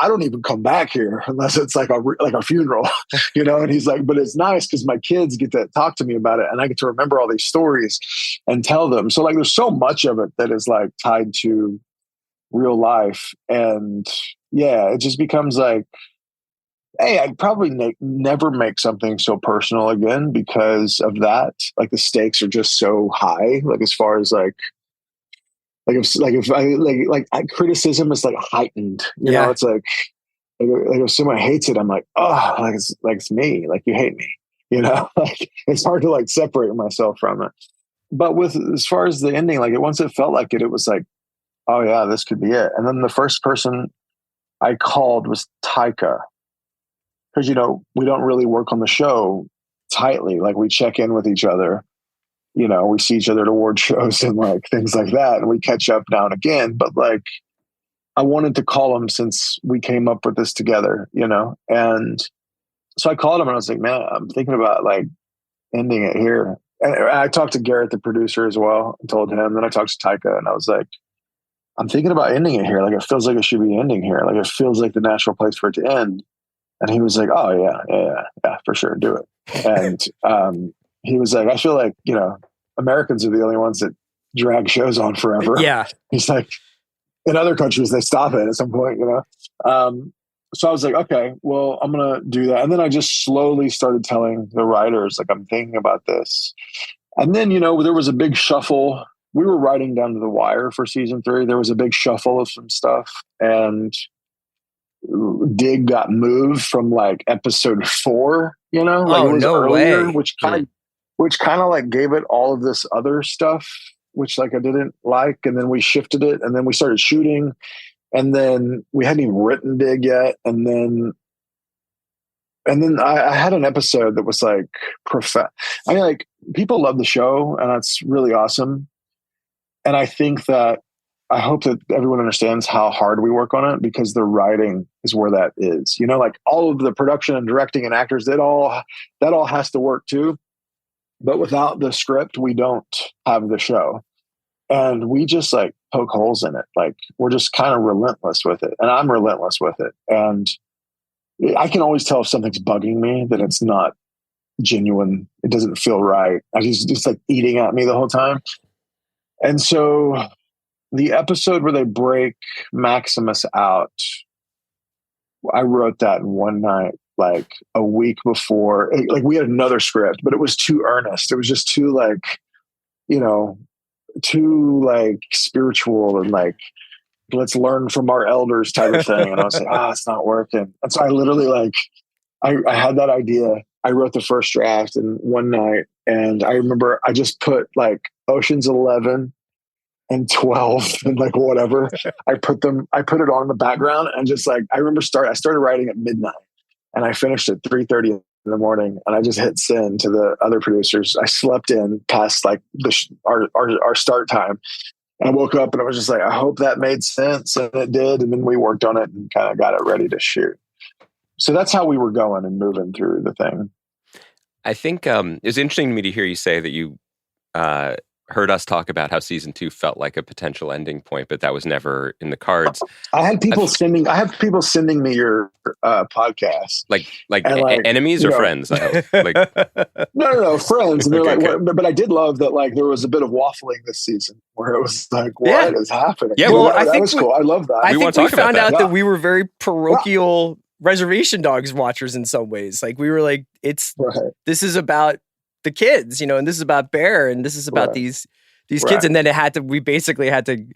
Speaker 8: I don't even come back here unless it's like a funeral, you know? And he's like, but it's nice because my kids get to talk to me about it and I get to remember all these stories and tell them. So like, there's so much of it that is like tied to real life. And yeah, it just becomes like, hey, I'd probably never make something so personal again because of that. Like the stakes are just so high. Like as far as if criticism is like heightened, you know, it's like if someone hates it, I'm like, oh, it's me, like you hate me, you know, like it's hard to like separate myself from it. But as far as the ending, like once it felt like it was like, oh yeah, this could be it. And then the first person I called was Taika. Because, you know, we don't really work on the show tightly. Like we check in with each other, you know, we see each other at award shows and like things like that. And we catch up now and again. But like, I wanted to call him since we came up with this together, you know? And so I called him and I was like, man, I'm thinking about like ending it here. And I talked to Garrett, the producer as well, and told him. Then I talked to Taika and I was like, I'm thinking about ending it here. Like, it feels like it should be ending here. Like, it feels like the natural place for it to end. And he was like, oh, yeah, for sure. Do it. And he was like, I feel like, you know, Americans are the only ones that drag shows on forever.
Speaker 4: Yeah.
Speaker 8: He's like, in other countries, they stop it at some point, you know? So I was like, okay, well, I'm going to do that. And then I just slowly started telling the writers, like, I'm thinking about this. And then, you know, there was a big shuffle. We were writing down to the wire for season 3. There was a big shuffle of some stuff. And Dig got moved from like episode 4, you know? Like it was
Speaker 4: no
Speaker 8: earlier,
Speaker 4: way.
Speaker 8: which kind of like gave it all of this other stuff, which like I didn't like. And then we shifted it and then we started shooting. And then we hadn't even written Dig yet. And then I had an episode that was like, I mean, like people love the show and that's really awesome. And I think that I hope that everyone understands how hard we work on it because the writing is where that is, you know, like all of the production and directing and actors, that all has to work too. But without the script, we don't have the show. And we just like poke holes in it. Like we're just kind of relentless with it. And I'm relentless with it. And I can always tell if something's bugging me, that it's not genuine. It doesn't feel right. It's like eating at me the whole time. And so the episode where they break Maximus out, I wrote that in one night, like a week before. Like we had another script, but it was too earnest. It was just too like, you know, too like spiritual and like, let's learn from our elders type of thing. And I was like, it's not working. And so I literally like, I had that idea. I wrote the first draft in one night. And I remember I just put like Ocean's 11 and 12 and like whatever. I put it on in the background and just like, I remember I started writing at midnight and I finished at 3:30 in the morning and I just hit send to the other producers. I slept in past like our start time. And I woke up and I was just like, I hope that made sense. And it did. And then we worked on it and kind of got it ready to shoot. So that's how we were going and moving through the thing.
Speaker 5: I think it's interesting to me to hear you say that you heard us talk about how season 2 felt like a potential ending point, but that was never in the cards.
Speaker 8: I have people sending me your podcast,
Speaker 5: like
Speaker 8: and
Speaker 5: enemies or friends. I hope. Like,
Speaker 8: no, friends. And they're
Speaker 5: Okay,
Speaker 8: like, but I did love that. Like, there was a bit of waffling this season where it was like, what is happening?
Speaker 5: Yeah,
Speaker 8: well,
Speaker 4: I
Speaker 8: that
Speaker 4: think
Speaker 8: was cool. I love that.
Speaker 4: I think we found out
Speaker 8: Yeah.
Speaker 4: that we were very parochial Reservation Dogs watchers in some ways. Like, we were like, this is about the kids, you know, and this is about Bear, and this is about these kids, and then we basically had to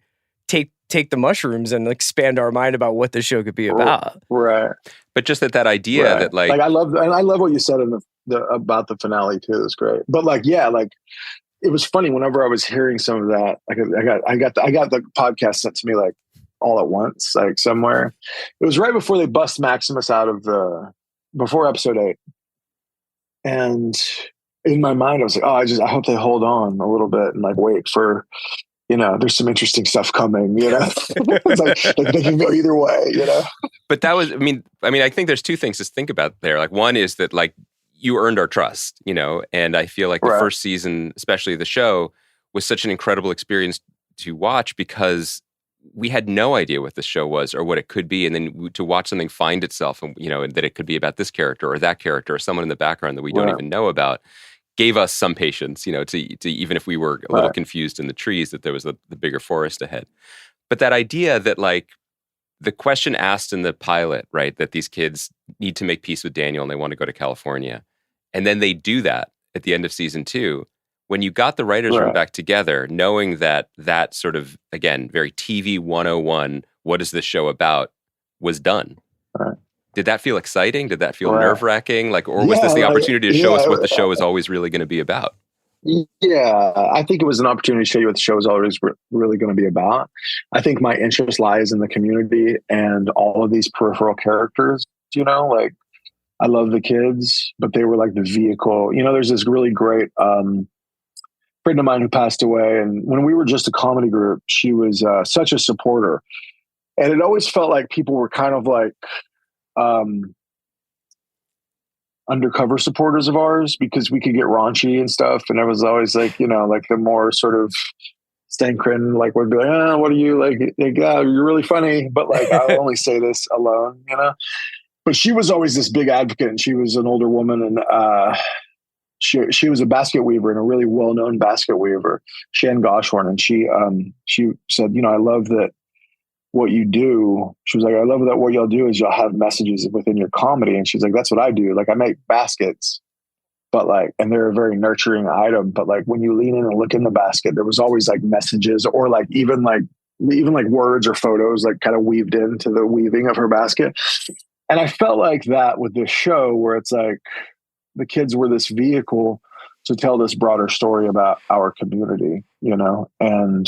Speaker 4: take the mushrooms and expand our mind about what the show could be about.
Speaker 8: Right.
Speaker 5: But just that idea that like
Speaker 8: I love what you said in about the finale too. It's great. But it was funny whenever I was hearing some of that. I got the podcast sent to me like all at once, like somewhere. It was right before they bust Maximus out of before episode 8. And in my mind, I was like, I hope they hold on a little bit and like wait for, you know, there's some interesting stuff coming, you know. It's like they can go either way, you know.
Speaker 5: But that was, I mean, I think there's two things to think about there. Like, one is that like you earned our trust, you know, and I feel like the first season, especially the show, was such an incredible experience to watch because we had no idea what the show was or what it could be, and then to watch something find itself, and you know, that it could be about this character or that character or someone in the background that we don't even know about, gave us some patience, you know, to even if we were a little confused in the trees, that there was the bigger forest ahead. But that idea that like the question asked in the pilot, right, that these kids need to make peace with Daniel and they want to go to California, and then they do that at the end of season 2. When you got the writers room back together, knowing that sort of, again, very TV 101, what is this show about, was done. Did that feel exciting? Did that feel nerve-wracking? Like, or was this the opportunity to show us what the show is always really going to be about?
Speaker 8: Yeah, I think it was an opportunity to show you what the show is always really going to be about. I think my interest lies in the community and all of these peripheral characters, you know, like I love the kids, but they were like the vehicle. You know, there's this really great friend of mine who passed away. And when we were just a comedy group, she was such a supporter. And it always felt like people were kind of like undercover supporters of ours because we could get raunchy and stuff. And it was always like, you know, like the more sort of Stankrin, like would be like, what are you like, you're really funny, but like, I'll only say this alone, you know? But she was always this big advocate, and she was an older woman, and she was a basket weaver and a really well-known basket weaver, Shan Goshorn. And she said, you know, I love that what you do. She was like, I love that what y'all do is y'all have messages within your comedy. And she's like, that's what I do. Like I make baskets, but like, and they're a very nurturing item, but like when you lean in and look in the basket, there was always like messages or like even like words or photos, like kind of weaved into the weaving of her basket. And I felt like that with this show where it's like the kids were this vehicle to tell this broader story about our community, you know, and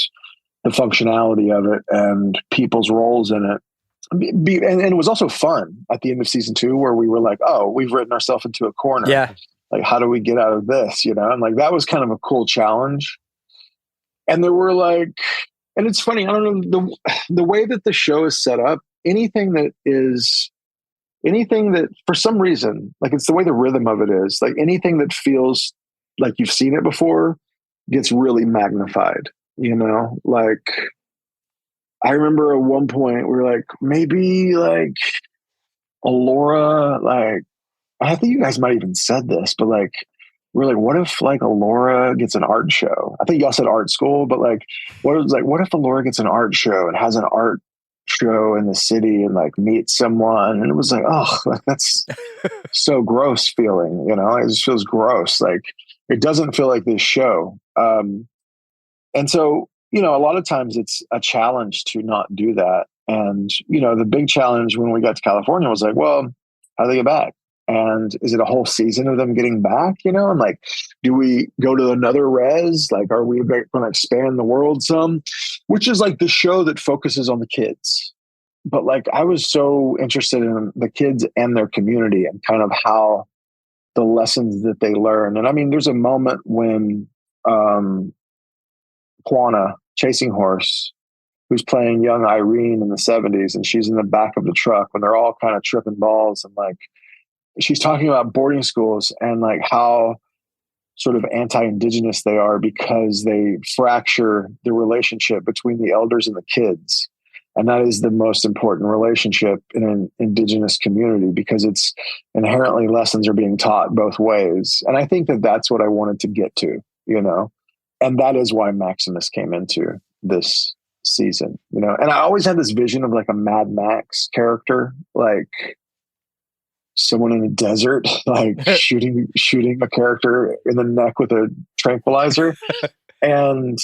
Speaker 8: the functionality of it and people's roles in it. And it was also fun at the end of season 2 where we were like, oh, we've written ourselves into a corner.
Speaker 4: Yeah.
Speaker 8: Like, how do we get out of this? You know? And like, that was kind of a cool challenge. And there were like, and it's funny, I don't know, the way that the show is set up, anything that for some reason, like it's the way the rhythm of it is, like anything that feels like you've seen it before gets really magnified. You know, like I remember at one point we were like, maybe like Alora, like I think you guys might even said this, but like we're like, what if like Alora gets an art show? I think y'all said art school, but like what if Alora gets an art show and has an art show in the city and like meets someone? And it was like, oh, like that's so gross feeling, you know, it just feels gross. Like it doesn't feel like this show. And so, you know, a lot of times it's a challenge to not do that. And, you know, the big challenge when we got to California was like, well, how do they get back? And is it a whole season of them getting back, you know? And like, do we go to another res? Like, are we going to expand the world some? Which is like the show that focuses on the kids. But like, I was so interested in the kids and their community and kind of how the lessons that they learn. And I mean, there's a moment when, Quanah, Chasing Horse, who's playing young Irene in the 70s, and she's in the back of the truck when they're all kind of tripping balls, and like she's talking about boarding schools and like how sort of anti-indigenous they are because they fracture the relationship between the elders and the kids. And that is the most important relationship in an indigenous community because it's inherently lessons are being taught both ways. And I think that that's what I wanted to get to, you know, and that is why Maximus came into this season, you know, and I always had this vision of like a Mad Max character, like someone in a desert, like shooting a character in the neck with a tranquilizer. And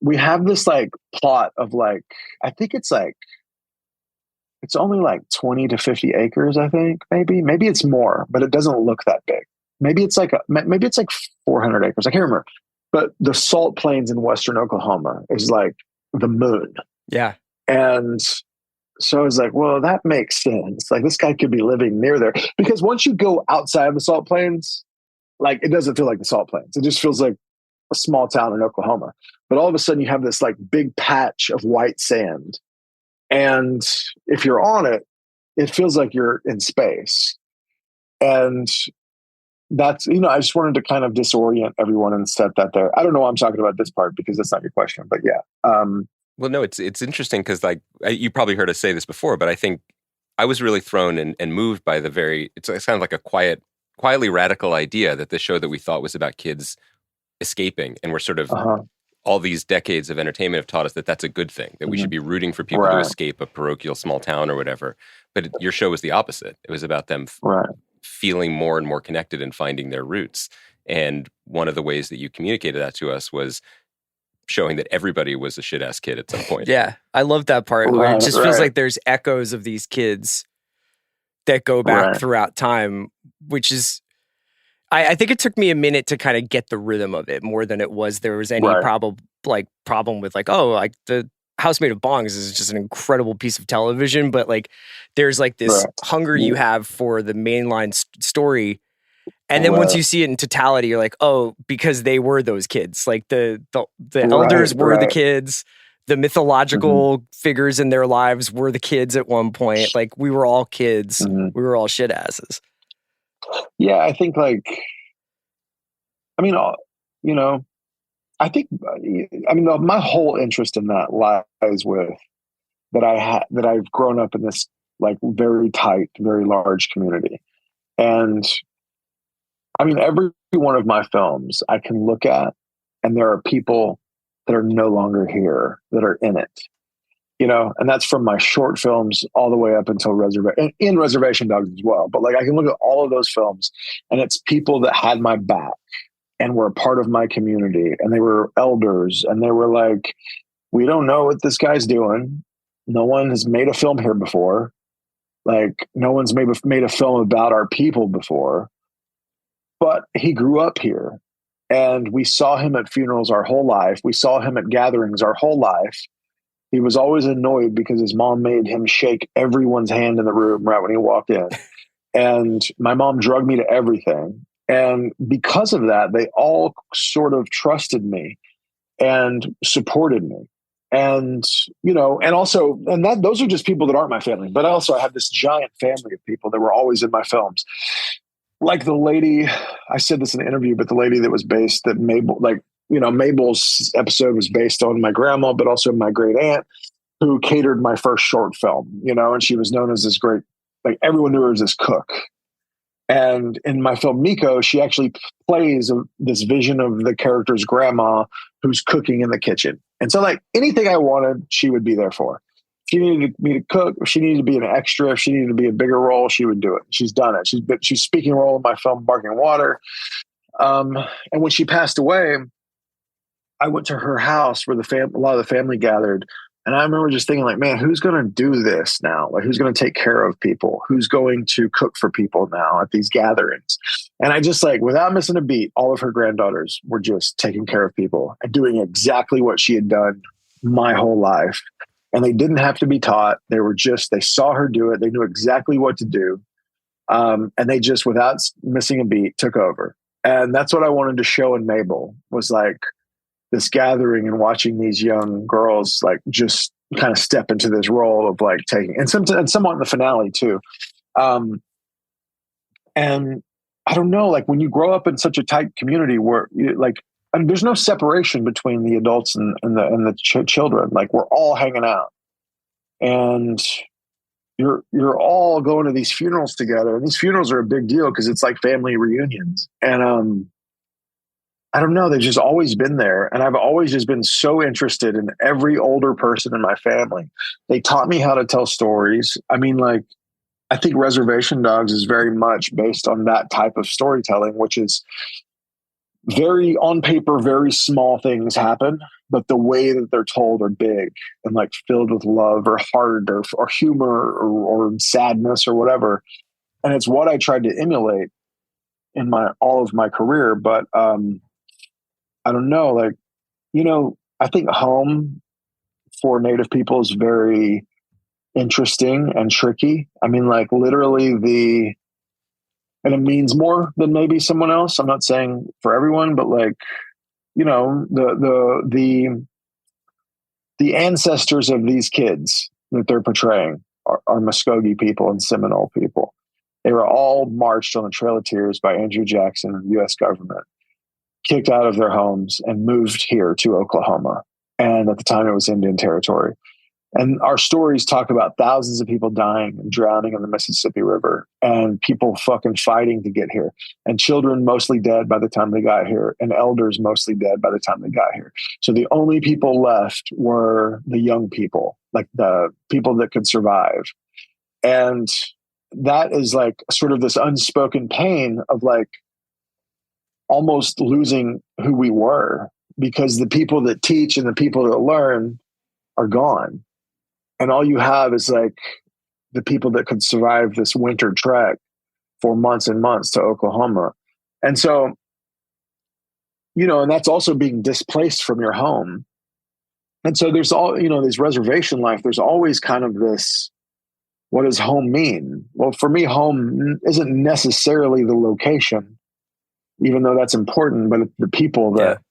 Speaker 8: we have this like plot of like, I think it's only like 20 to 50 acres. I think maybe it's more, but it doesn't look that big. Maybe it's like 400 acres. I can't remember, but the Salt Plains in Western Oklahoma is like the moon.
Speaker 4: Yeah.
Speaker 8: And so I was like, well, that makes sense. Like this guy could be living near there because once you go outside of the Salt Plains, like it doesn't feel like the Salt Plains. It just feels like a small town in Oklahoma. But all of a sudden you have this like big patch of white sand. And if you're on it, it feels like you're in space. And that's, you know, I just wanted to kind of disorient everyone and set that there. I don't know why I'm talking about this part because that's not your question, but yeah.
Speaker 5: Well, no, it's interesting because like you probably heard us say this before, but I think I was really thrown and moved by it's kind of like a quietly radical idea that this show that we thought was about kids escaping, and we're sort of all these decades of entertainment have taught us that that's a good thing, that we should be rooting for people to escape a parochial small town or whatever. But your show was the opposite. It was about them feeling more and more connected and finding their roots. And one of the ways that you communicated that to us was showing that everybody was a shit-ass kid at some point.
Speaker 4: Yeah, I love that part where it just feels like there's echoes of these kids that go back throughout time, which is, I think it took me a minute to kind of get the rhythm of it more than it was there was any problem with like, oh, like the Housemaid of Bongs is just an incredible piece of television, but like there's like this hunger you have for the mainline story. And then once you see it in totality, you're like, oh, because they were those kids. Like the elders were the kids. The mythological figures in their lives were the kids at one point. Like we were all kids. We were all shit asses.
Speaker 8: Yeah, I think like, I mean, you know, my whole interest in that lies with that I've grown up in this like very tight, very large community. And I mean, every one of my films I can look at and there are people that are no longer here that are in it, you know, and that's from my short films all the way up until Reservation Dogs as well. But like, I can look at all of those films and it's people that had my back and were a part of my community, and they were elders, and they were like, we don't know what this guy's doing. No one has made a film here before. Like no one's made a film about our people before, but he grew up here and we saw him at funerals our whole life. We saw him at gatherings our whole life. He was always annoyed because his mom made him shake everyone's hand in the room right when he walked in. And my mom drugged me to everything. And because of that, they all sort of trusted me and supported me. And, you know, and also, and that those are just people that aren't my family, but also I have this giant family of people that were always in my films. Like the lady, I said this in an interview, but the lady that was based that Mabel, like, you know, Mabel's episode was based on my grandma, but also my great aunt who catered my first short film, you know, and she was known as this great, like everyone knew her as this cook. And in my film Miko, she actually plays this vision of the character's grandma who's cooking in the kitchen. And so like anything I wanted, she would be there for. If she needed me to cook, if she needed to be an extra, if she needed to be a bigger role, she would do it. She's done it. She's speaking a role in my film Barking Water. And when she passed away, I went to her house where a lot of the family gathered. And I remember just thinking like, man, who's going to do this now? Like, who's going to take care of people? Who's going to cook for people now at these gatherings? And I just like, without missing a beat, all of her granddaughters were just taking care of people and doing exactly what she had done my whole life. And they didn't have to be taught. They saw her do it. They knew exactly what to do. And they just, without missing a beat, took over. And that's what I wanted to show in Mabel was like, this gathering and watching these young girls like just kind of step into this role of like taking, and somewhat in the finale too. And I don't know, like when you grow up in such a tight community where and there's no separation between the adults and the children. Like we're all hanging out, and you're all going to these funerals together. And these funerals are a big deal because it's like family reunions. And I don't know, they've just always been there. And I've always just been so interested in every older person in my family. They taught me how to tell stories. I mean, like, I think Reservation Dogs is very much based on that type of storytelling, which is very on paper, very small things happen, but the way that they're told are big and like filled with love or heart or humor or sadness or whatever. And it's what I tried to emulate in all of my career. But I don't know, like, you know, I think home for Native people is very interesting and tricky. I mean, like literally and it means more than maybe someone else. I'm not saying for everyone, but like, you know, the ancestors of these kids that they're portraying are Muskogee people and Seminole people. They were all marched on the Trail of Tears by Andrew Jackson and the U.S. government, kicked out of their homes and moved here to Oklahoma. And at the time it was Indian territory. And our stories talk about thousands of people dying and drowning in the Mississippi River and people fucking fighting to get here, and children mostly dead by the time they got here and elders mostly dead by the time they got here. So the only people left were the young people, like the people that could survive. And that is like sort of this unspoken pain of like almost losing who we were, because the people that teach and the people that learn are gone. And all you have is like the people that could survive this winter trek for months and months to Oklahoma. And so, you know, and that's also being displaced from your home. And so there's this reservation life. There's always kind of this, what does home mean? Well, for me, home isn't necessarily the location, even though that's important, but it's the people that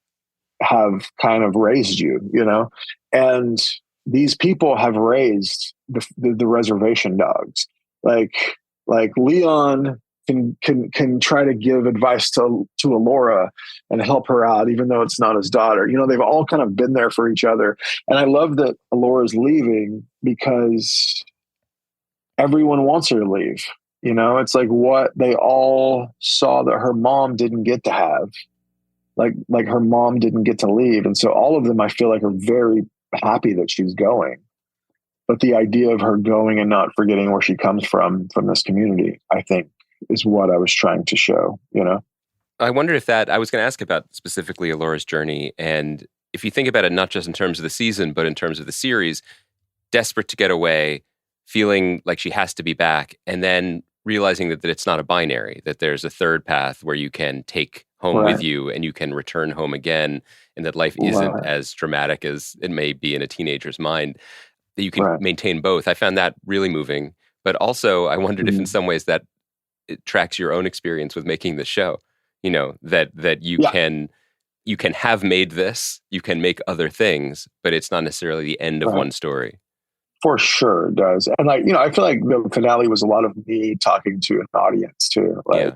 Speaker 8: have kind of raised you, you know? And these people have raised the reservation dogs. Like Leon can try to give advice to Alora and help her out, even though it's not his daughter. You know, they've all kind of been there for each other. And I love that Alora's leaving because everyone wants her to leave. You know, it's like what they all saw that her mom didn't get to have. Like her mom didn't get to leave. And so all of them, I feel like, are very happy that she's going. But the idea of her going and not forgetting where she comes from this community, I think, is what I was trying to show, you know?
Speaker 5: I wondered if I was going to ask about specifically Alora's journey. And if you think about it, not just in terms of the season, but in terms of the series, desperate to get away, feeling like she has to be back, and then realizing that it's not a binary, that there's a third path where you can take home with you and you can return home again, and that life isn't as dramatic as it may be in a teenager's mind, that you can maintain both. I found that really moving. But also I wondered if in some ways that it tracks your own experience with making the show, you know, that you can have made this, you can make other things, but it's not necessarily the end of one story.
Speaker 8: For sure it does. And like, you know, I feel like the finale was a lot of me talking to an audience too. Like,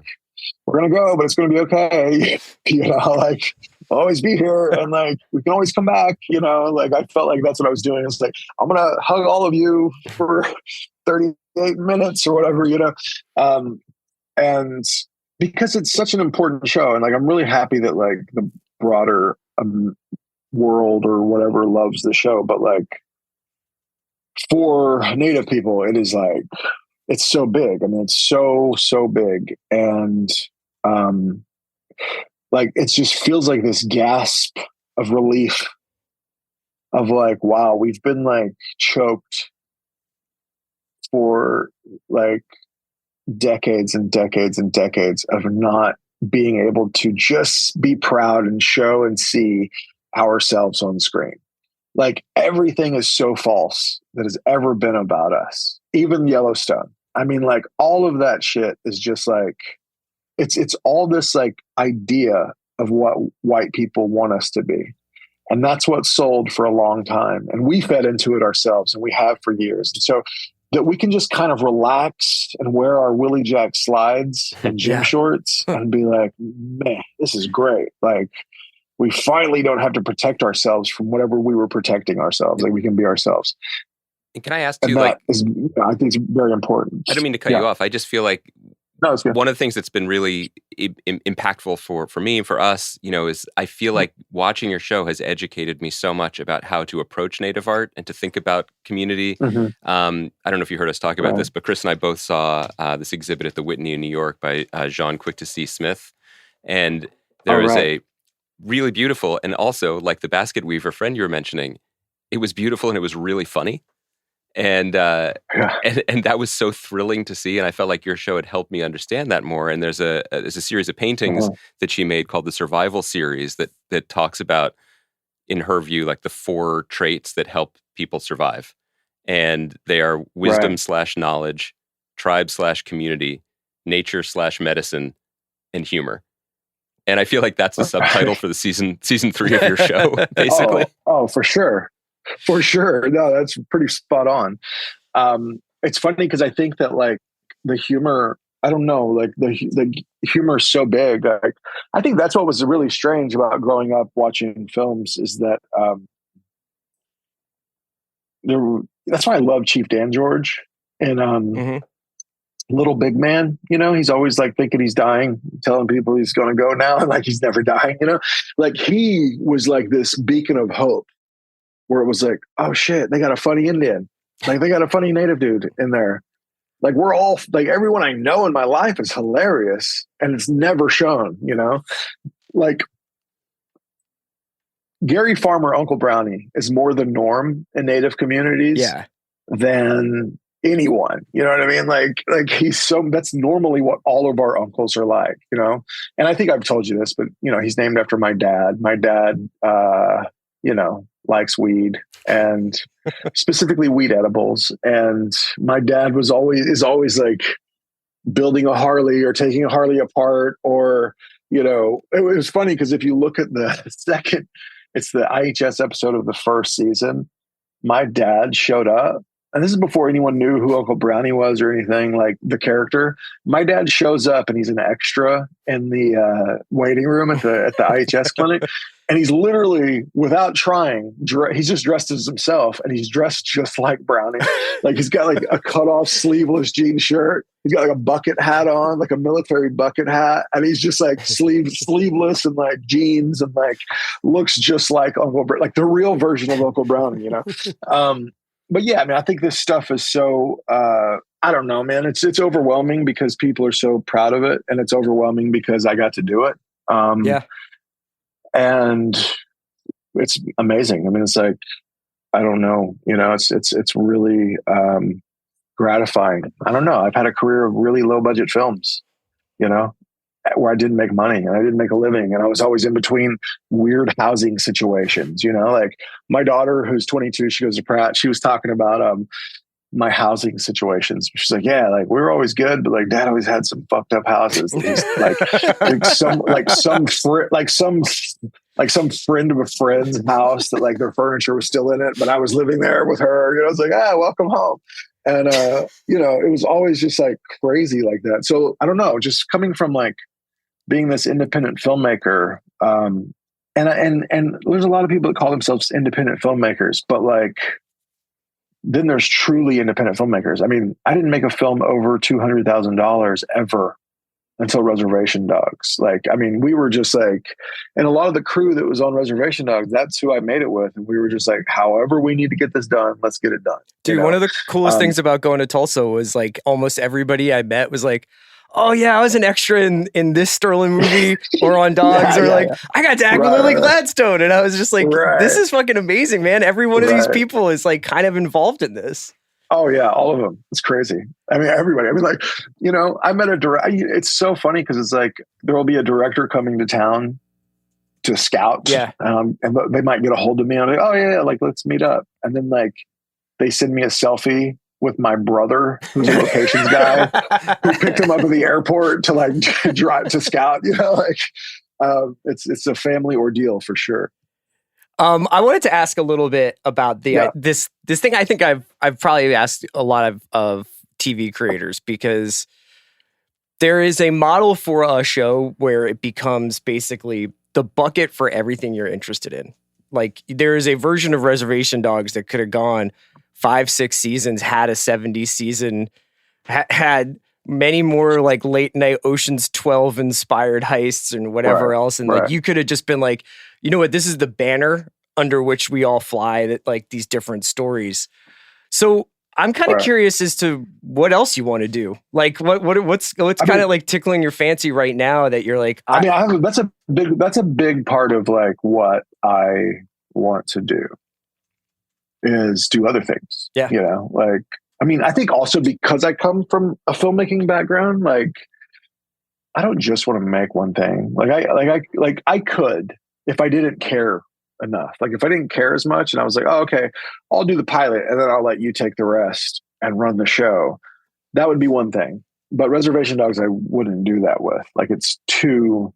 Speaker 8: we're going to go, but it's going to be okay. You know, like, I'll always be here and like, we can always come back, you know, like I felt like that's what I was doing. It's like, I'm going to hug all of you for 38 minutes or whatever, you know? And because it's such an important show, and like, I'm really happy that like the broader world or whatever loves the show, but like for Native people, it is like, it's so big. I mean, it's so big. And like, it just feels like this gasp of relief of like, wow, we've been like choked for like decades and decades and decades of not being able to just be proud and show and see ourselves on screen. Like everything is so false that has ever been about us, even Yellowstone. I mean, like all of that shit is just like, it's all this like idea of what white people want us to be. And that's what sold for a long time. And we fed into it ourselves, and we have for years. And so that we can just kind of relax and wear our Willie Jack slides and gym shorts and be like, man, this is great. Like, we finally don't have to protect ourselves from whatever we were protecting ourselves. Like, we can be ourselves.
Speaker 5: And can I ask
Speaker 8: And
Speaker 5: you,
Speaker 8: that is, I think it's very important.
Speaker 5: I don't mean to cut you off. I just feel like one of the things that's been really impactful for me and for us, is I feel like watching your show has educated me so much about how to approach Native art and to think about community. I don't know if you heard us talk about this, but Chris and I both saw this exhibit at the Whitney in New York by Jean Quick-to-See Smith. And there was a really beautiful, and also like the basket weaver friend you were mentioning, it was beautiful and it was really funny. And and that was so thrilling to see, and I felt like your show had helped me understand that more. And there's a series of paintings that she made called the Survival Series that talks about, in her view, like the 4 traits that help people survive, and they are wisdom / knowledge, tribe / community, nature / medicine, and humor. And I feel like that's the subtitle for the season 3 of your show, basically.
Speaker 8: Oh, for sure. For sure. No, that's pretty spot on. It's funny because I think that like the humor, I don't know, like the humor is so big. Like, I think that's what was really strange about growing up watching films is that that's why I love Chief Dan George and Little Big Man. He's always like thinking he's dying, telling people he's going to go now, and like he's never dying. Like he was like this beacon of hope. Where it was like, oh shit, they got a funny Indian. Like they got a funny Native dude in there. Like we're all, like everyone I know in my life is hilarious and it's never shown, Like Gary Farmer, Uncle Brownie is more the norm in Native communities than anyone. You know what I mean? Like that's normally what all of our uncles are like, And I think I've told you this, but he's named after my dad. My dad, likes weed and specifically weed edibles. And my dad is always like building a Harley or taking a Harley apart, or, it was funny because if you look at it's the IHS episode of the first season, my dad showed up. And this is before anyone knew who Uncle Brownie was or anything, like the character. My dad shows up and he's an extra in the waiting room at the IHS clinic. And he's literally, without trying, he's just dressed as himself, and he's dressed just like Brownie. Like he's got like a cut-off sleeveless jean shirt. He's got like a bucket hat on, like a military bucket hat, and he's just like sleeveless and like jeans, and like looks just like like the real version of Uncle Brownie, But yeah, I mean, I think this stuff is so, I don't know, man. It's overwhelming because people are so proud of it, and it's overwhelming because I got to do it. And it's amazing. I mean, it's like, I don't know, it's really gratifying. I don't know. I've had a career of really low budget films, where I didn't make money and I didn't make a living. And I was always in between weird housing situations, like my daughter, who's 22, she goes to Pratt. She was talking about my housing situations. She's like, yeah, like we were always good, but like dad always had some fucked up houses. Some friend of a friend's house that like their furniture was still in it, but I was living there with her. I was like, welcome home. And it was always just like crazy like that. So I don't know, just coming from like being this independent filmmaker, and there's a lot of people that call themselves independent filmmakers, but like then there's truly independent filmmakers. I mean, I didn't make a film over $200,000 ever until Reservation Dogs. Like, I mean, we were just like, and a lot of the crew that was on Reservation Dogs, that's who I made it with. And we were just like, however we need to get this done, let's get it done.
Speaker 4: Dude, one of the coolest things about going to Tulsa was like almost everybody I met was like, oh yeah, I was an extra in this Sterlin movie or on Dogs, I got to act with Lily Gladstone. And I was just like, this is fucking amazing, man. Every one of these people is like kind of involved in this.
Speaker 8: Oh yeah, all of them. It's crazy. I mean, everybody. I mean, like, I met a director. It's so funny because it's like there will be a director coming to town to scout.
Speaker 4: Yeah.
Speaker 8: And they might get a hold of me. I'm like, oh yeah, like let's meet up. And then like they send me a selfie with my brother, who's a locations guy, who picked him up at the airport to like drive to scout. It's a family ordeal for sure.
Speaker 4: I wanted to ask a little bit about this thing. I think I've probably asked a lot of TV creators, because there is a model for a show where it becomes basically the bucket for everything you're interested in. Like, there is a version of Reservation Dogs that could have gone 5-6 seasons, had a 70 season, had many more like late night Ocean's 12 inspired heists and whatever else. And like, you could have just been like, you know what, this is the banner under which we all fly, that like these different stories. So I'm kind of curious as to what else you want to do. Like what's kind of like tickling your fancy right now that you're like,
Speaker 8: that's a big part of like what I want to do is do other things. Yeah. You know, like, I mean, I think also because I come from a filmmaking background, like I don't just want to make one thing. I could, if I didn't care enough, like if I didn't care as much and I was like, oh, okay, I'll do the pilot and then I'll let you take the rest and run the show. That would be one thing. But Reservation Dogs, I wouldn't do that with. Like, it's too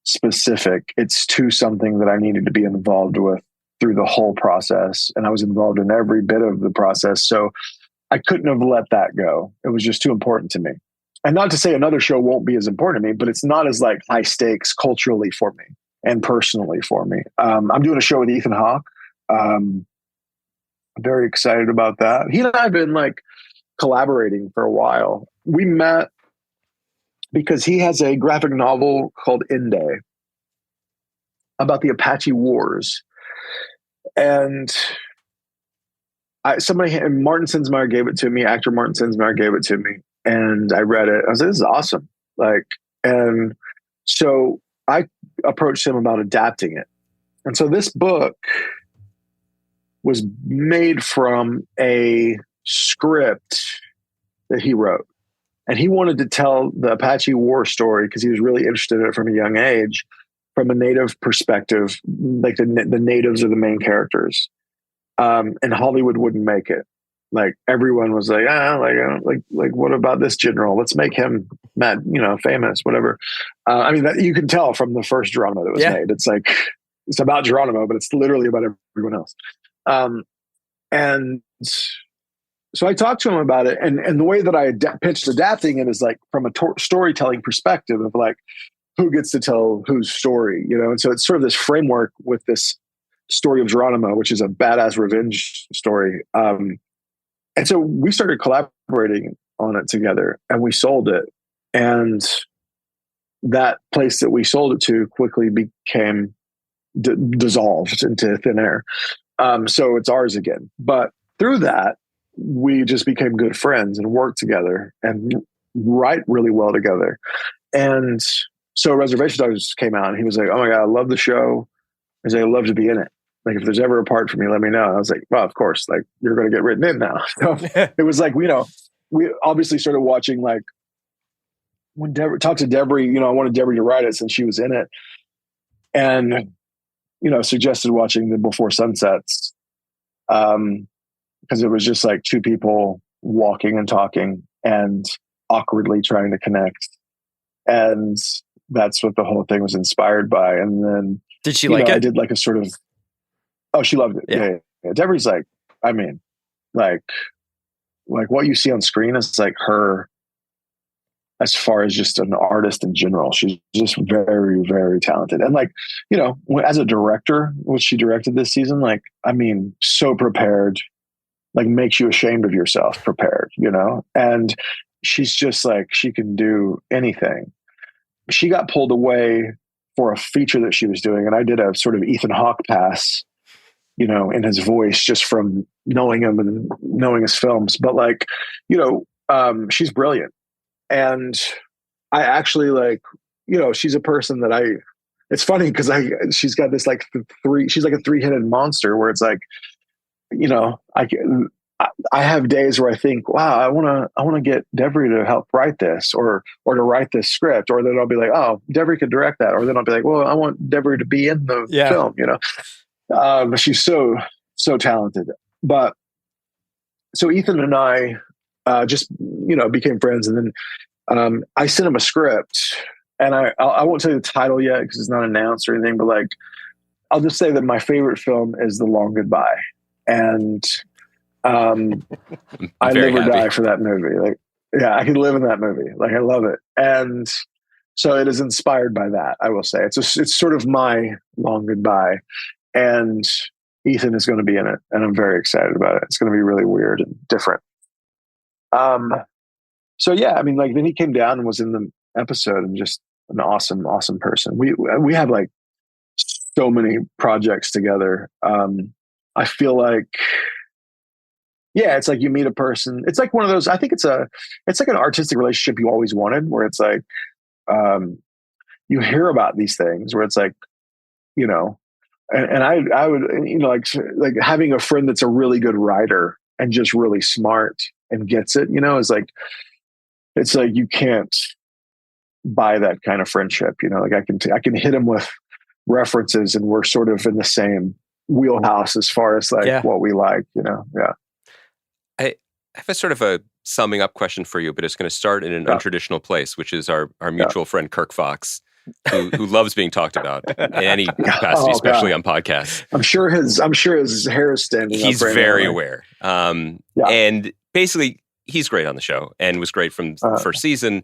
Speaker 8: specific. It's too something that I needed to be involved with through the whole process. And I was involved in every bit of the process. So I couldn't have let that go. It was just too important to me. And not to say another show won't be as important to me, but it's not as like high stakes culturally for me and personally for me. I'm doing a show with Ethan Hawke. I'm very excited about that. He and I have been like collaborating for a while. We met because he has a graphic novel called Inde about the Apache Wars. And Martin Sinsmeyer gave it to me. Actor Martin Sinsmeyer gave it to me, and I read it. I was like, "This is awesome!" Like, and so I approached him about adapting it. And so this book was made from a script that he wrote, and he wanted to tell the Apache War story because he was really interested in it from a young age, from a native perspective. Like the natives are the main characters. And Hollywood wouldn't make it. Like everyone was like, what about this general? Let's make him mad, famous, whatever. I mean, that you can tell from the first Geronimo that was made. It's like, it's about Geronimo, but it's literally about everyone else. And so I talked to him about it, and the way that I pitched adapting it is like from a storytelling perspective of like, who gets to tell whose story, and so it's sort of this framework with this story of Geronimo, which is a badass revenge story. And so we started collaborating on it together, and we sold it. And that place that we sold it to quickly became dissolved into thin air. So it's ours again. But through that, we just became good friends and worked together and write really well together. And so Reservation Dogs came out, and he was like, "Oh my God, I love the show. I was like, I'd love to be in it. Like, if there's ever a part for me, let me know." And I was like, well, of course, like, you're going to get written in now. So it was like, we obviously started watching, like, when Deborah talked to Deborah, I wanted Deborah to write it since she was in it. And, suggested watching the Before Sunsets. Because it was just like two people walking and talking and awkwardly trying to connect. And that's what the whole thing was inspired by. And then,
Speaker 4: did she like it?
Speaker 8: I did like a sort of, oh, she loved it. Yeah. Deborah's like, I mean, like what you see on screen is like her, as far as just an artist in general. She's just very, very talented. And like, as a director, what she directed this season, like, I mean, so prepared, like makes you ashamed of yourself prepared, and she's just like, she can do anything. She got pulled away for a feature that she was doing. And I did a sort of Ethan Hawke pass, in his voice, just from knowing him and knowing his films. But like, she's brilliant. And I actually like, she's a person that it's funny because she's got this like she's like a 3-headed monster where it's like, I have days where I think, wow, I want to get Deborah to help write this or to write this script. Or then I'll be like, oh, Deborah could direct that. Or then I'll be like, well, I want Deborah to be in the film, she's so talented. But so Ethan and I just, became friends. And then I sent him a script, and I won't tell you the title yet because it's not announced or anything, but like, I'll just say that my favorite film is The Long Goodbye, and I
Speaker 5: very
Speaker 8: live or
Speaker 5: happy.
Speaker 8: die for that movie. Like, yeah, I can live in that movie. Like, I love it, and so it is inspired by that. I will say it's sort of my long goodbye, and Ethan is going to be in it, and I'm very excited about it. It's going to be really weird and different. So yeah, I mean, like, then he came down and was in the episode, and just an awesome, awesome person. We have like so many projects together. I feel like, yeah, it's like you meet a person. It's like one of those. I think it's like an artistic relationship you always wanted, where it's like you hear about these things where it's like, you know, and I would, you know, like having a friend that's a really good writer and just really smart and gets it, you know, is like, it's like you can't buy that kind of friendship, you know. Like I can hit him with references and we're sort of in the same wheelhouse as far as like what we like, you know. Yeah.
Speaker 5: I have a sort of a summing up question for you, but it's going to start in an untraditional place, which is our mutual friend Kirk Fox, who loves being talked about in any capacity, especially on podcasts.
Speaker 8: I'm sure his hair is standing
Speaker 5: He's
Speaker 8: up right
Speaker 5: very
Speaker 8: now.
Speaker 5: aware. And basically he's great on the show and was great from the first season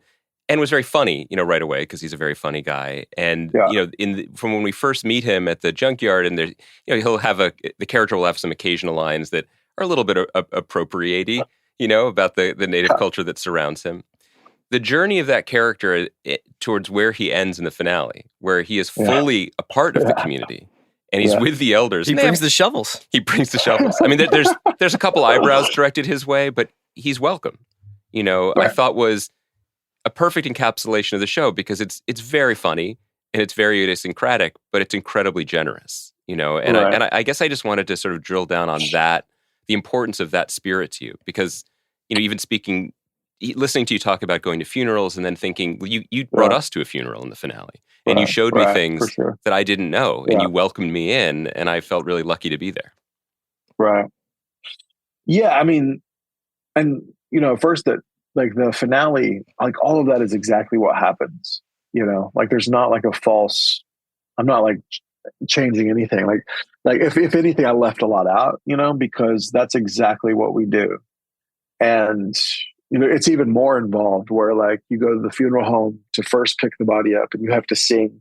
Speaker 5: and was very funny, you know, right away, because he's a very funny guy. And, you know, from when we first meet him at the junkyard, and there, you know, he'll have the character will have some occasional lines that are a little bit appropriate-y, you know, about the native culture that surrounds him. The journey of that character towards where he ends in the finale, where he is fully a part of the community, and he's with the elders.
Speaker 4: He brings the shovels.
Speaker 5: He brings the shovels. I mean, there's a couple eyebrows directed his way, but he's welcome. You know, I thought was a perfect encapsulation of the show, because it's very funny and it's very idiosyncratic, but it's incredibly generous. You know, and I guess I just wanted to sort of drill down on that, the importance of that spirit to you, because, you know, even listening to you talk about going to funerals and then thinking, well, you brought us to a funeral in the finale, and you showed me things that I didn't know, and you welcomed me in, and I felt really lucky to be there.
Speaker 8: Right. Yeah. I mean, and, you know, first that, like, the finale, like, all of that is exactly what happens, you know, like, there's not like a false, I'm not like changing anything. Like if anything, I left a lot out, you know, because that's exactly what we do. And, you know, it's even more involved, where like you go to the funeral home to first pick the body up, and you have to sing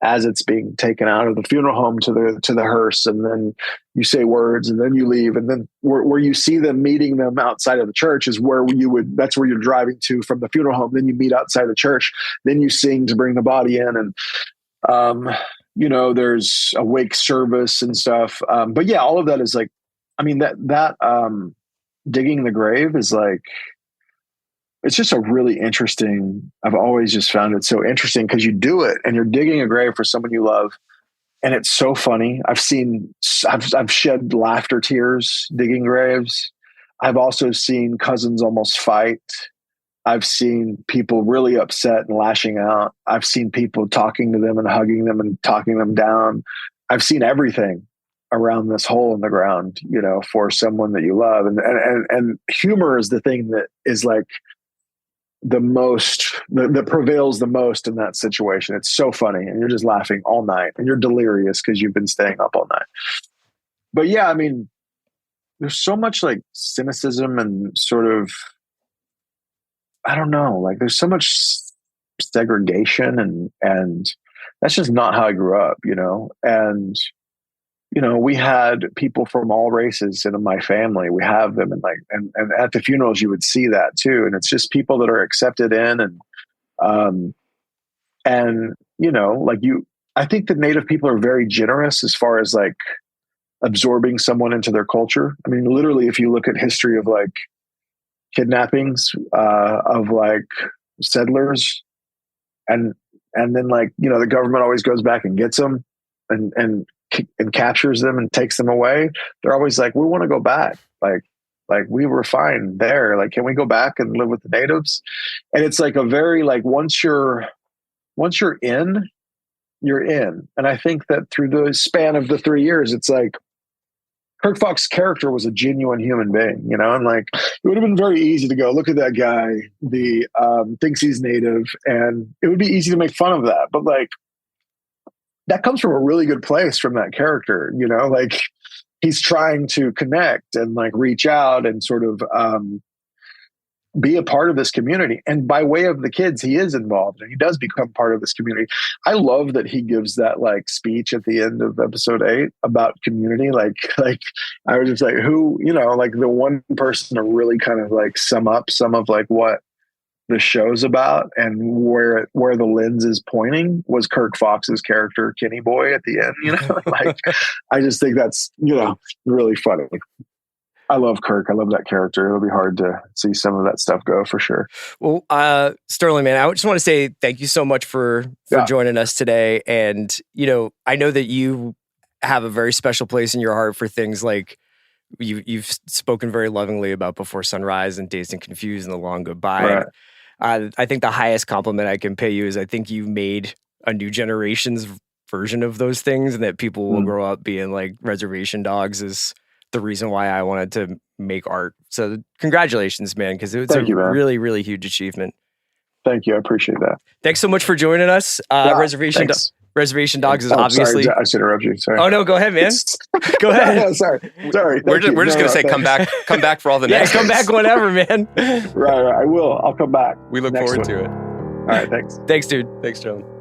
Speaker 8: as it's being taken out of the funeral home to the hearse, and then you say words, and then you leave, and then where you see them meeting them outside of the church is where that's where you're driving to from the funeral home. Then you meet outside the church, then you sing to bring the body in, and you know, there's a wake service and stuff. But yeah, all of that is like, I mean, that digging the grave is like, it's just a really interesting, I've always just found it so interesting, because you do it and you're digging a grave for someone you love, and it's so funny. I've shed laughter tears digging graves. I've also seen cousins almost fight. I've seen people really upset and lashing out. I've seen people talking to them and hugging them and talking them down. I've seen everything around this hole in the ground, you know, for someone that you love. And humor is the thing that is like that prevails the most in that situation. It's so funny, and you're just laughing all night, and you're delirious because you've been staying up all night. But yeah, I mean, there's so much like cynicism and sort of, I don't know, like there's so much segregation, and that's just not how I grew up, you know. And, you know, we had people from all races in my family. We have them, and like, and at the funerals you would see that too. And it's just people that are accepted in, and you know, like I think that Native people are very generous as far as like absorbing someone into their culture. I mean, literally, if you look at history of like kidnappings of like settlers, and then like, you know, the government always goes back and gets them and captures them and takes them away. They're always like, we want to go back. Like we were fine there. Like, can we go back and live with the natives? And it's like a very like, once you're in, you're in. And I think that through the span of the 3 years, it's like Kirk Fox's character was a genuine human being, you know, and like it would have been very easy to go, look at that guy, thinks he's native, and it would be easy to make fun of that. But like, that comes from a really good place from that character, you know, like he's trying to connect and like reach out and sort of be a part of this community. And by way of the kids, he is involved and he does become part of this community. I love that he gives that like speech at the end of episode 8 about community. Like I was just like, who, you know, like the one person to really kind of like sum up some of like what the show's about and where the lens is pointing was Kirk Fox's character, Kenny Boy, at the end, you know, like, I just think that's, you know, really funny. I love Kirk. I love that character. It'll be hard to see some of that stuff go for sure.
Speaker 4: Well, Sterlin, man, I just want to say thank you so much for joining us today. And, you know, I know that you have a very special place in your heart for things like you've spoken very lovingly about Before Sunrise and Dazed and Confused and The Long Goodbye.
Speaker 8: Right.
Speaker 4: I think the highest compliment I can pay you is I think you made a new generation's version of those things, and that people will grow up being like Reservation Dogs is the reason why I wanted to make art. So congratulations, man, because it's really, really huge achievement.
Speaker 8: Thank you. I appreciate that.
Speaker 4: Thanks so much for joining us. Reservation Dogs is obviously...
Speaker 8: Sorry, I should interrupt you. Sorry.
Speaker 4: Oh, no, go ahead, man. Go ahead.
Speaker 8: No, sorry.
Speaker 5: We're just going to say come back for all the next
Speaker 4: come back whenever, man.
Speaker 8: Right. I will. I'll come back.
Speaker 5: We look forward to it.
Speaker 8: All right. Thanks.
Speaker 4: Thanks, dude. Thanks, John.